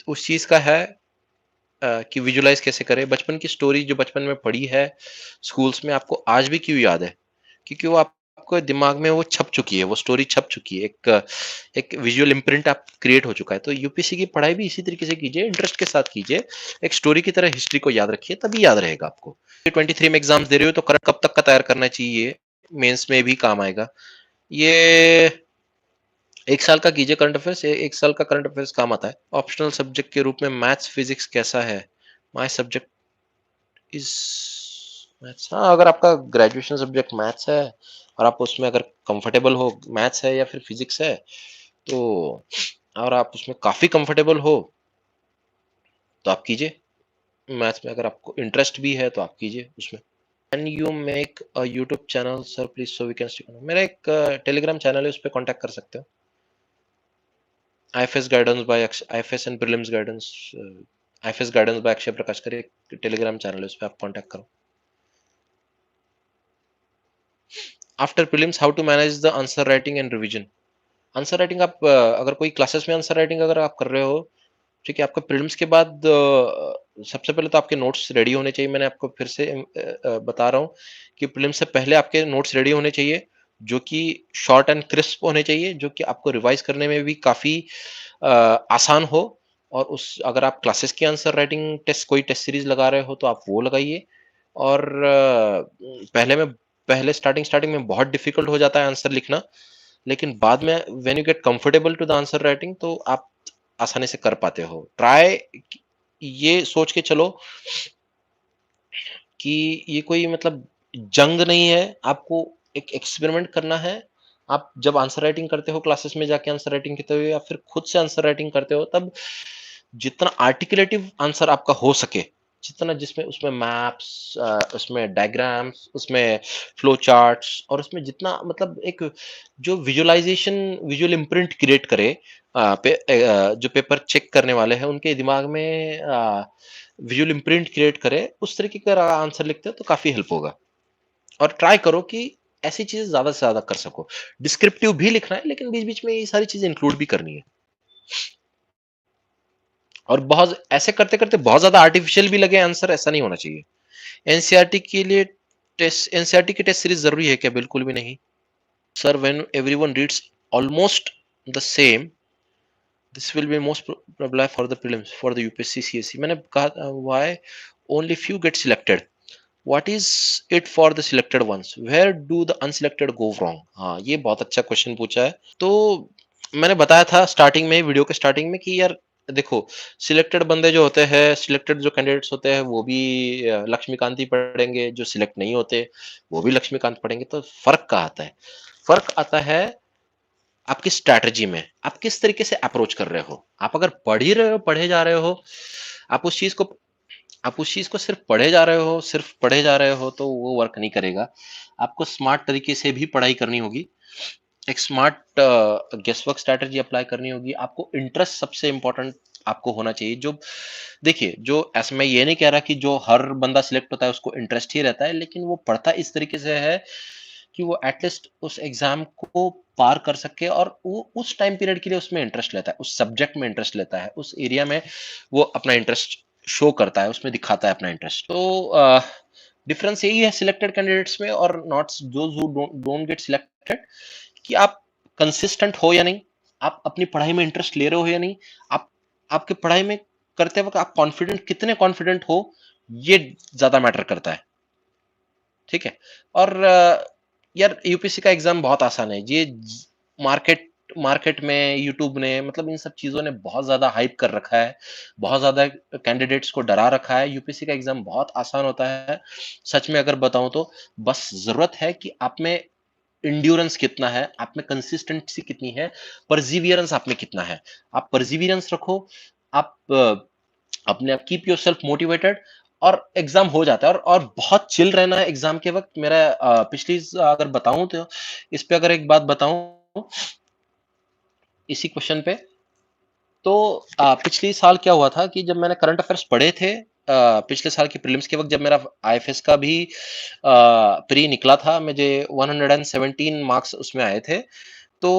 उस चीज का है कि विजुलाइज कैसे करें बचपन की स्टोरी जो बचपन में पढ़ी है स्कूल्स में, आपको आज भी क्यों याद है? क्योंकि वो आपको दिमाग में वो छप चुकी है, वो स्टोरी छप चुकी है, एक विजुअल इम्प्रिंट आप क्रिएट हो चुका है। तो यूपीएससी की पढ़ाई भी इसी तरीके से कीजिए, इंटरेस्ट के साथ कीजिए, एक स्टोरी की तरह हिस्ट्री को याद रखिए, तभी याद रहेगा आपको। 23 में एग्जाम्स दे रहे हो तो करंट कब तक का तैयार करना चाहिए, मेंस में भी काम आएगा ये। 1 साल का कीजिए करंट अफेयर्स, 1 साल का करंट अफेयर्स काम आता है। ऑप्शनल सब्जेक्ट के रूप में मैथ्स फिजिक्स कैसा है? My subject is maths. हाँ, अगर आपका ग्रेजुएशन सब्जेक्ट मैथ्स है और आप उसमें अगर कंफर्टेबल हो, मैथ्स है या फिर फिजिक्स है, तो और आप उसमें काफी कंफर्टेबल हो तो आप कीजिए। मैथ्स में अगर आपको इंटरेस्ट भी है तो आप कीजिए उसमें। Can you make a YouTube channel sir please so we can stick? मेरा एक टेलीग्राम चैनल है, उस पर कांटेक्ट कर सकते हो। IFS guidance by IFS and prelims guidance, IFS guidance by Akshay Prakash करे, टेलीग्राम चैनल है, उस पर आप कांटेक्ट करो। After prelims how to manage the answer writing and revision? Answer writing आप अगर कोई क्लासेस में आंसर राइटिंग अगर आप कर रहे हो, ठीक है, आपका प्रीलिम्स के बाद सबसे पहले तो आपके नोट्स रेडी होने चाहिए। मैंने आपको फिर से बता रहा हूँ कि प्रीलिम्स से पहले आपके नोट्स रेडी होने चाहिए, जो कि शॉर्ट एंड क्रिस्प होने चाहिए, जो कि आपको रिवाइज करने में भी काफी आसान हो। और उस अगर आप क्लासेस की आंसर राइटिंग टेस्ट कोई टेस्ट सीरीज लगा रहे हो तो आप वो लगाइए। और पहले स्टार्टिंग स्टार्टिंग में बहुत डिफिकल्ट हो जाता है आंसर लिखना, लेकिन बाद में when you get comfortable to the answer writing तो आप आसानी से कर पाते हो। ट्राई ये सोच के चलो कि ये कोई मतलब जंग नहीं है, आपको एक एक्सपेरिमेंट करना है। आप जब आंसर राइटिंग करते हो क्लासेस में जाके आंसर राइटिंग करते हो या फिर खुद से आंसर राइटिंग करते हो, तब जितना आर्टिकुलेटिव आंसर आपका हो सके, जितना जिसमें उसमें मैप्स, उसमें डायग्राम्स, उसमें फ्लो चार्ट्स, और उसमें जितना मतलब एक जो विजुअलाइजेशन विजुअल इम्प्रिंट क्रिएट करे, जो पेपर चेक करने वाले हैं उनके दिमाग में विजुअल इम्प्रिंट क्रिएट करे, उस तरीके का आंसर लिखते हो तो काफी हेल्प होगा। और ट्राई करो कि ऐसी चीजें ज्यादा से ज्यादा कर सको। डिस्क्रिप्टिव भी लिखना है, लेकिन बीच बीच में ये सारी चीजें इंक्लूड भी करनी है। और बहुत ऐसे करते करते बहुत ज्यादा आर्टिफिशियल भी लगे आंसर, ऐसा नहीं होना चाहिए। एनसीईआरटी के लिए टेस्ट, एनसीईआरटी की टेस्ट सीरीज जरूरी है क्या? बिल्कुल भी नहीं। Sir when everyone reads almost the same, this will be most problem for the prelims for the UPSC CSC. मैंने कहा why only few get selected. What is it for the selected ones? Where do the unselected go wrong? हाँ, ये बहुत अच्छा question पूछा है। तो मैंने बताया था स्टार्टिंग में, वीडियो के स्टार्टिंग में, कि यार देखो, सिलेक्टेड बंदे जो होते हैं, सिलेक्टेड जो कैंडिडेट्स होते हैं, वो भी लक्ष्मीकांत ही पढ़ेंगे, जो सिलेक्ट नहीं होते वो भी लक्ष्मीकांत पढ़ेंगे। तो फर्क कहाँ आता है? फर्क आता है आपकी स्ट्रैटेजी में, आप किस तरीके से अप्रोच कर रहे हो। आप अगर पढ़ ही रहे हो, पढ़े जा रहे हो, आप उस चीज को आप उस चीज को सिर्फ पढ़े जा रहे हो, सिर्फ पढ़े जा रहे हो, तो वो वर्क नहीं करेगा। आपको स्मार्ट तरीके से भी पढ़ाई करनी होगी, एक smart guess work strategy apply करनी होगी। आपको इंटरेस्ट सबसे इंपॉर्टेंट आपको होना चाहिए। जो देखिए, जो ऐसा मैं ये नहीं कह रहा कि जो हर बंदा सिलेक्ट होता है उसको इंटरेस्ट ही रहता है, लेकिन वो पढ़ता इस तरीके से है कि वो एटलीस्ट उस एग्जाम को पार कर सके, और वो उस टाइम पीरियड के लिए उसमें इंटरेस्ट लेता है, उस सब्जेक्ट में इंटरेस्ट लेता है, उस एरिया में वो अपना इंटरेस्ट शो करता है, उसमें दिखाता है अपना इंटरेस्ट। तो डिफरेंस यही है सिलेक्टेड कैंडिडेट्स में और not those who don't get selected, कि आप कंसिस्टेंट हो या नहीं, आप अपनी पढ़ाई में इंटरेस्ट ले रहे हो या नहीं, आप आपके पढ़ाई में करते वक्त आप कॉन्फिडेंट, कितने कॉन्फिडेंट हो, ये ज्यादा मैटर करता है। ठीक है। और यार यूपीएससी का एग्जाम बहुत आसान है। ये मार्केट मार्केट में यूट्यूब ने, मतलब इन सब चीजों ने बहुत ज्यादा हाइप कर रखा है, बहुत ज्यादा कैंडिडेट्स को डरा रखा है। यूपीएससी का एग्जाम बहुत आसान होता है, सच में अगर बताऊं तो। बस जरूरत है कि आप में इंड्योरेंस कितना है, आप में कंसिस्टेंसी कितनी है, परसिवियरेंस आप में कितना है। आप परसिवियरेंस रखो, आप अपने आप कीप योर सेल्फ मोटिवेटेड, और एग्जाम हो जाता है। और बहुत चिल रहना है एग्जाम के वक्त। मेरा पिछली अगर बताऊं तो, इस पे अगर एक बात बताऊं इसी क्वेश्चन पे, तो पिछली साल क्या हुआ था कि जब मैंने करंट अफेयर्स पढ़े थे, पिछले साल की प्रीलिम्स के वक्त, जब मेरा आईएफएस का भी प्री निकला था, मुझे 117 मार्क्स उसमें आए थे। तो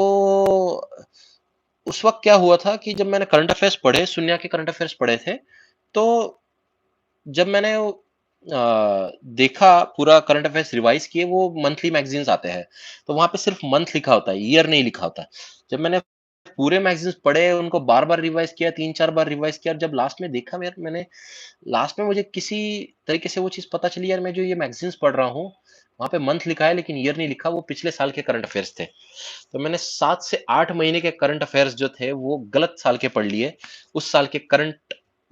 उस वक्त क्या हुआ था कि जब मैंने करंट अफेयर्स पढ़े, सुनिया के करंट अफेयर्स पढ़े थे, तो जब मैंने देखा, पूरा करंट अफेयर्स रिवाइज किए, वो मंथली मैगजीन्स आते हैं, तो वहां पे सिर्फ मंथ लिखा होता है, ईयर नहीं लिखा होता। जब मैंने पूरे मैगजीन्स पढ़े, उनको बार बार रिवाइज किया, 3-4 बार रिवाइज किया, और जब लास्ट में देखा, यार मैंने लास्ट में मुझे किसी तरीके से वो चीज पता चली, यार मैं जो ये मैगजीन्स पढ़ रहा हूँ, वहां पे मंथ लिखा है लेकिन ईयर नहीं लिखा, वो पिछले साल के करंट अफेयर्स थे। तो मैंने 7 से 8 महीने के करंट अफेयर्स जो थे वो गलत साल के पढ़ लिए। उस साल के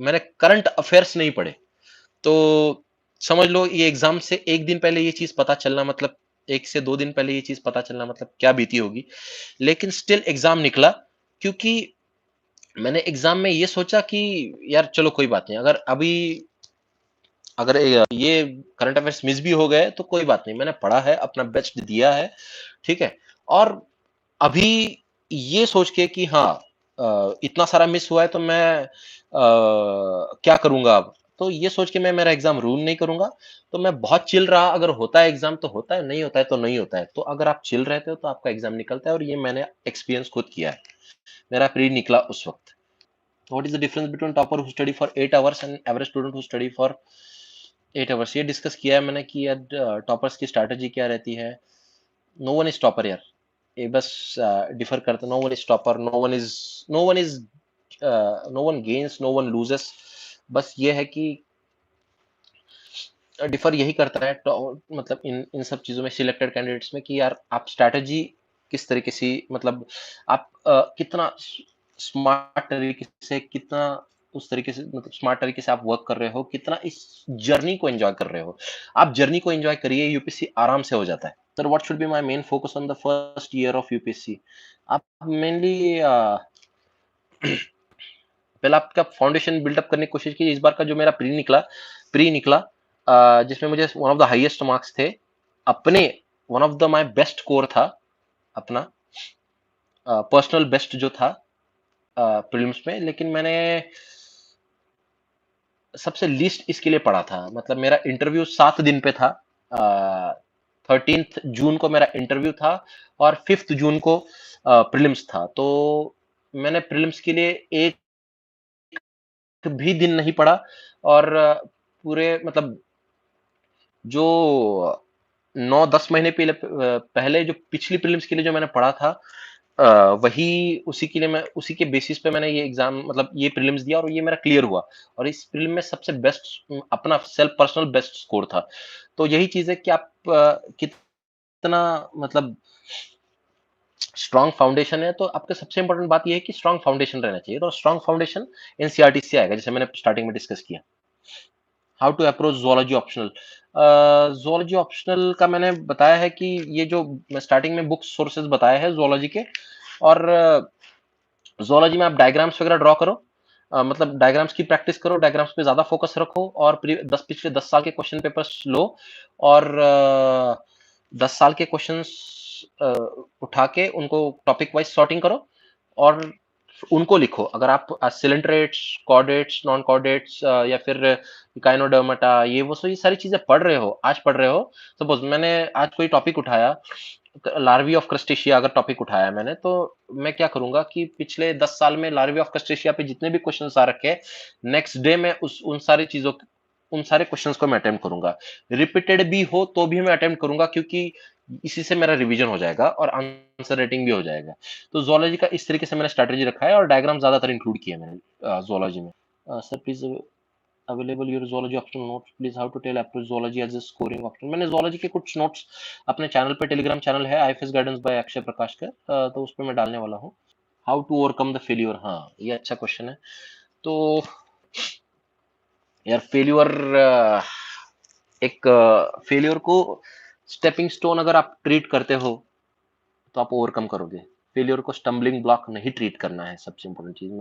मैंने करंट अफेयर्स नहीं पढ़े। तो समझ लो, ये एग्जाम से एक दिन पहले ये चीज पता चलना, मतलब 1 से 2 दिन पहले ये चीज पता चलना, मतलब क्या बीती होगी। लेकिन स्टिल एग्जाम निकला, क्योंकि मैंने एग्जाम में ये सोचा कि यार चलो कोई बात नहीं, अगर ये करंट अफेयर्स मिस भी हो गए तो कोई बात नहीं, मैंने पढ़ा है, अपना बेस्ट दिया है। ठीक है। और अभी ये सोच के कि हाँ, इतना सारा मिस हुआ है, तो मैं क्या करूंगा अब, तो ये सोच के मैं मेरा एग्जाम रूल नहीं करूंगा। तो मैं बहुत चिल रहा, अगर होता है एग्जाम तो होता है, नहीं होता है तो नहीं होता है। तो अगर आप चिल रहते हो तो आपका एग्जाम निकलता है, और ये मैंने एक्सपीरियंस खुद किया है। मेरा प्री निकला उस वक्त। What is the difference between topper who study for 8 hours and average student who study for 8 hours? ये डिस्कस किया है मैंने कि यार टॉपर्स की स्ट्रैटेजी क्या रहती है। नो वन इज टॉपर यार, ये बस डिफर करते। No one is topper, no one is no one gains, no one loses. बस ये है कि डिफर यही करता है, मतलब इन इन सब चीजों में, सिलेक्टेड कैंडिडेट्स में, कि यार आप स्ट्रैटेजी किस तरीके से, मतलब आप कितना स्मार्ट तरीके से, कितना उस तरीके से, मतलब स्मार्ट तरीके से आप वर्क कर रहे हो, कितना इस जर्नी को एंजॉय कर रहे हो। आप जर्नी को एंजॉय करिए, यूपीएससी आराम से हो जाता है। Sir, what should be my main focus on the first year of UPSC? आप मेनली पहले आपका फाउंडेशन बिल्डअप करने की कोशिश की। इस बार का जो मेरा प्री निकला, जिसमें मुझे one of the highest marks थे अपने, one of the my best score था अपना, पर्सनल बेस्ट जो था प्रीलिम्स में। लेकिन मैंने सबसे लीस्ट इसके लिए पढ़ा था, मतलब मेरा इंटरव्यू 7 दिन पे था। 13 जून को मेरा इंटरव्यू था, और 5 जून को प्रीलिम्स था। तो मैंने प्रीलिम्स के लिए एक भी दिन नहीं पढ़ा, और पूरे, मतलब जो 9-10 महीने पहले जो पिछली प्रीलिम्स के लिए जो मैंने पढ़ा था, वही उसी के लिए मैं उसी के बेसिस पे मैंने ये एग्जाम मतलब ये प्रीलिम्स दिया और ये मेरा क्लियर हुआ। और इस प्रीलिम में सबसे बेस्ट अपना सेल्फ पर्सनल बेस्ट स्कोर था। तो यही चीज है कि आप कितना मतलब स्ट्रॉन्ग फाउंडेशन है। तो आपका सबसे इंपॉर्टेंट बात ये है कि स्ट्रॉन्ग फाउंडेशन रहना चाहिए। तो स्ट्रॉन्ग फाउंडेशन एनसीईआरटी से आएगा, जैसे मैंने स्टार्टिंग में डिस्कस किया। How to approach zoology optional. Zoology optional का मैंने बताया है कि ये जो मैं स्टार्टिंग में बुक सोर्सेज बताया है जोलॉजी के, और जोलॉजी में आप डायग्राम्स वगैरह ड्रॉ करो। मतलब डायग्राम्स की प्रैक्टिस करो, डायग्राम्स पे ज्यादा फोकस रखो, और पिछले 10 साल के क्वेश्चन पेपर्स लो, और 10 साल के क्वेश्चंस उठा के उनको टॉपिक वाइज सॉर्टिंग करो और उनको लिखो। अगर आप सिलेंट्रेट्स, कॉर्डेट्स, नॉन कॉर्डेट्स या फिर गायनोडर्माटा, ये सारी चीजें पढ़ रहे हो, आज पढ़ रहे हो। सपोज मैंने आज कोई टॉपिक उठाया, लार्वी ऑफ क्रस्टेशिया अगर टॉपिक उठाया मैंने, तो मैं क्या करूंगा कि पिछले 10 साल में लार्वी ऑफ क्रस्टेशिया पे जितने भी क्वेश्चंस आ रखे हैं, नेक्स्ट डे में उन सारे क्वेश्चंस को मैं अटेम्प्ट करूंगा। रिपीटेड भी हो तो भी मैं अटेम्प्ट करूंगा, क्योंकि इसी से मेरा रिवीजन हो जाएगा और आंसर रेटिंग भी हो जाएगा। तो जोलॉजी का इस तरीके से मैंने स्ट्रेटेजी रखा है, और डायग्राम ज्यादातर इंक्लूड किया मैंने जोलॉजी में। Sir please available your zoology option notes please, how to tell approach zoology as a scoring option. मैंने जोलॉजी के कुछ नोट्स अपने चैनल पे, टेलीग्राम चैनल है IFS guidance by Akshay Prakash का, तो उस पर मैं डालने वाला हूँ। How to overcome the failure, हाँ ये अच्छा क्वेश्चन है। तो यार फेल्यूर, एक फेल्यूर को स्टेपिंग स्टोन अगर आप ट्रीट करते हो तो आप ओवरकम करोगे। फेलियर को स्टम्बलिंग ब्लॉक नहीं ट्रीट करना है, सबसे इंपॉर्टेंट चीज।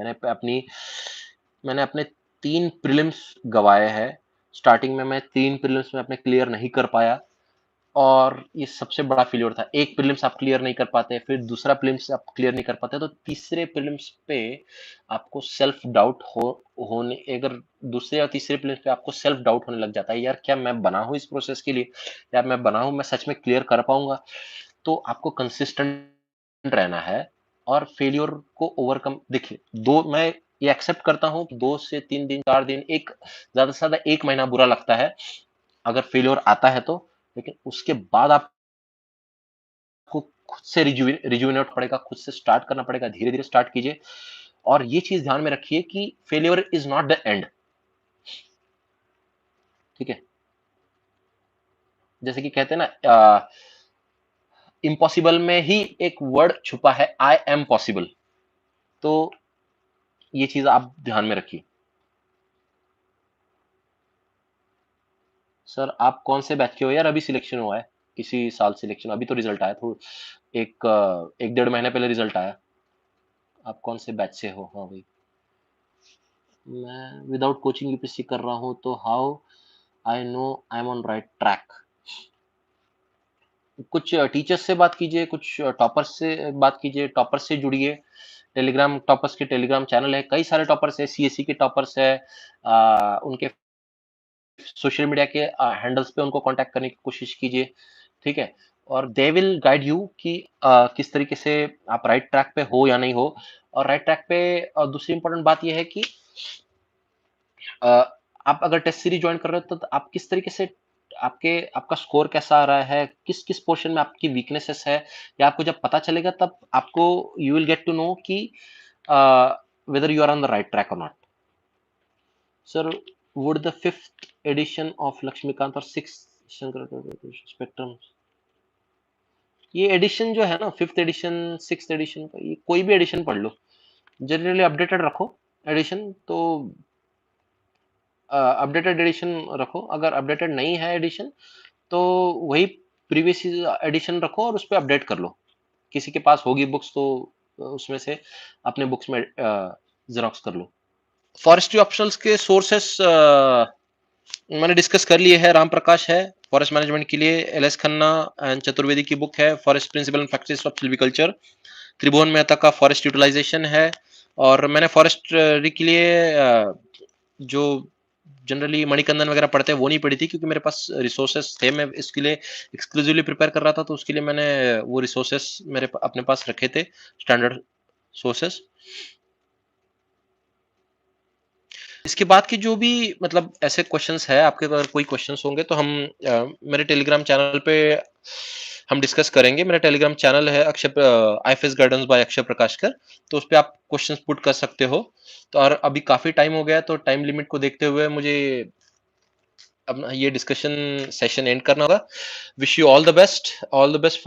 मैंने अपने 3 प्रीलिम्स गवाए हैं। स्टार्टिंग में मैं 3 प्रीलिम्स में अपने क्लियर नहीं कर पाया, और ये सबसे बड़ा फेलियर था। एक प्रीलिम्स आप क्लियर नहीं कर पाते, फिर दूसरा प्रीलिम्स आप क्लियर नहीं कर पाते, तो तीसरे प्रीलिम्स पे आपको सेल्फ डाउट होने, अगर दूसरे या तीसरे प्रीलिम्स पे आपको सेल्फ डाउट होने लग जाता है, यार क्या मैं बना हूं इस प्रोसेस के लिए, यार मैं बना हूं, मैं सच में क्लियर कर पाऊंगा। तो आपको कंसिस्टेंट रहना है और फेलियर को ओवरकम। देखिए, दो मैं ये एक्सेप्ट करता हूँ, 2 से 3 दिन, 4 दिन, एक ज्यादा से ज्यादा 1 महीना बुरा लगता है अगर फेलियर आता है तो। लेकिन उसके बाद आपको खुद से रिजुविनेट पड़ेगा, खुद से स्टार्ट करना पड़ेगा, धीरे धीरे स्टार्ट कीजिए। और ये चीज ध्यान में रखिए कि failure is not the end. ठीक है, जैसे कि कहते हैं ना, इम्पॉसिबल में ही एक वर्ड छुपा है, आई एम पॉसिबल। तो ये चीज आप ध्यान में रखिए। सर आप कौन से बैच के हो यार? अभी सिलेक्शन हुआ है, इसी साल सिलेक्शन, अभी तो रिजल्ट आया, तो एक 1.5 महीने पहले रिजल्ट आया। आप कौन से बैच से हो? हाँ भाई, मैं विदाउट कोचिंग यूपीएससी कर रहा हूँ, तो how I know I am on right track. कुछ टीचर्स से बात कीजिए, कुछ टॉपर्स से बात कीजिए, टॉपर्स से जुड़िए। टेलीग्राम, टॉपर्स के टेलीग्राम चैनल है, कई सारे टॉपर्स है, सीएससी के टॉपर्स है। उनके सोशल मीडिया के हैंडल्स पे उनको कांटेक्ट करने की कोशिश कीजिए। ठीक है, और दे विल गाइड यू कि किस तरीके से आप राइट ट्रैक पे हो या नहीं हो। और राइट ट्रैक पे दूसरी इंपॉर्टेंट बात यह है कि अ, आप अगर टेस्ट सीरीज ज्वाइन कर रहे हो तो आप किस तरीके से, आपका स्कोर कैसा आ रहा है, किस किस पोर्शन में आपकी वीकनेसेस है, या आपको जब पता चलेगा तब आपको you will get to know कि whether you are on the right track और नॉट। Sir would the 5th edition of Laxmikanth और 6th स्पेक्ट्रम, ये एडिशन जो है ना, 5th एडिशन, 6th एडिशन का, ये कोई भी एडिशन पढ़ लो, जनरली अपडेटेड रखो एडिशन। तो अपडेटेड एडिशन रखो। अगर अपडेटेड नहीं है एडिशन, तो वही प्रीवियस एडिशन रखो और उस पर अपडेट कर लो। किसी के पास होगी बुक्स तो उसमें से अपने बुक्स में जेरोक्स कर लो। फॉरेस्ट्री ऑप्शनल्स के सोर्सेस मैंने डिस्कस कर लिए हैं। राम प्रकाश है फॉरेस्ट मैनेजमेंट के लिए, एल.एस. खन्ना एंड चतुर्वेदी की बुक है forest principle and practice of silviculture, Tribhuvan Mehta का फॉरेस्ट यूटिलाइजेशन है। और मैंने फॉरेस्ट्री के लिए जो जनरली मणिकंदन वगैरह पढ़ते हैं वो नहीं पढ़ी थी, क्योंकि मेरे पास रिसोर्सेस थे, मैं इसके लिए एक्सक्लूसिवली प्रिपेयर कर रहा था, तो उसके लिए मैंने वो रिसोर्सेस अपने पास रखे थे, स्टैंडर्ड सोर्सेस। इसके बाद की जो भी मतलब ऐसे क्वेश्चंस है आपके, अगर कोई क्वेश्चंस होंगे तो हम मेरे टेलीग्राम चैनल पे हम डिस्कस करेंगे। मेरा टेलीग्राम चैनल है आईएफएस गाइडेंस बाय अक्षय प्रकाशकर, तो उस पे आप क्वेश्चंस पुट कर सकते हो। तो और अभी काफ़ी टाइम हो गया है, तो टाइम लिमिट को देखते हुए मुझे अपना ये डिस्कशन सेशन एंड करना होगा। Wish you all the best, all the best.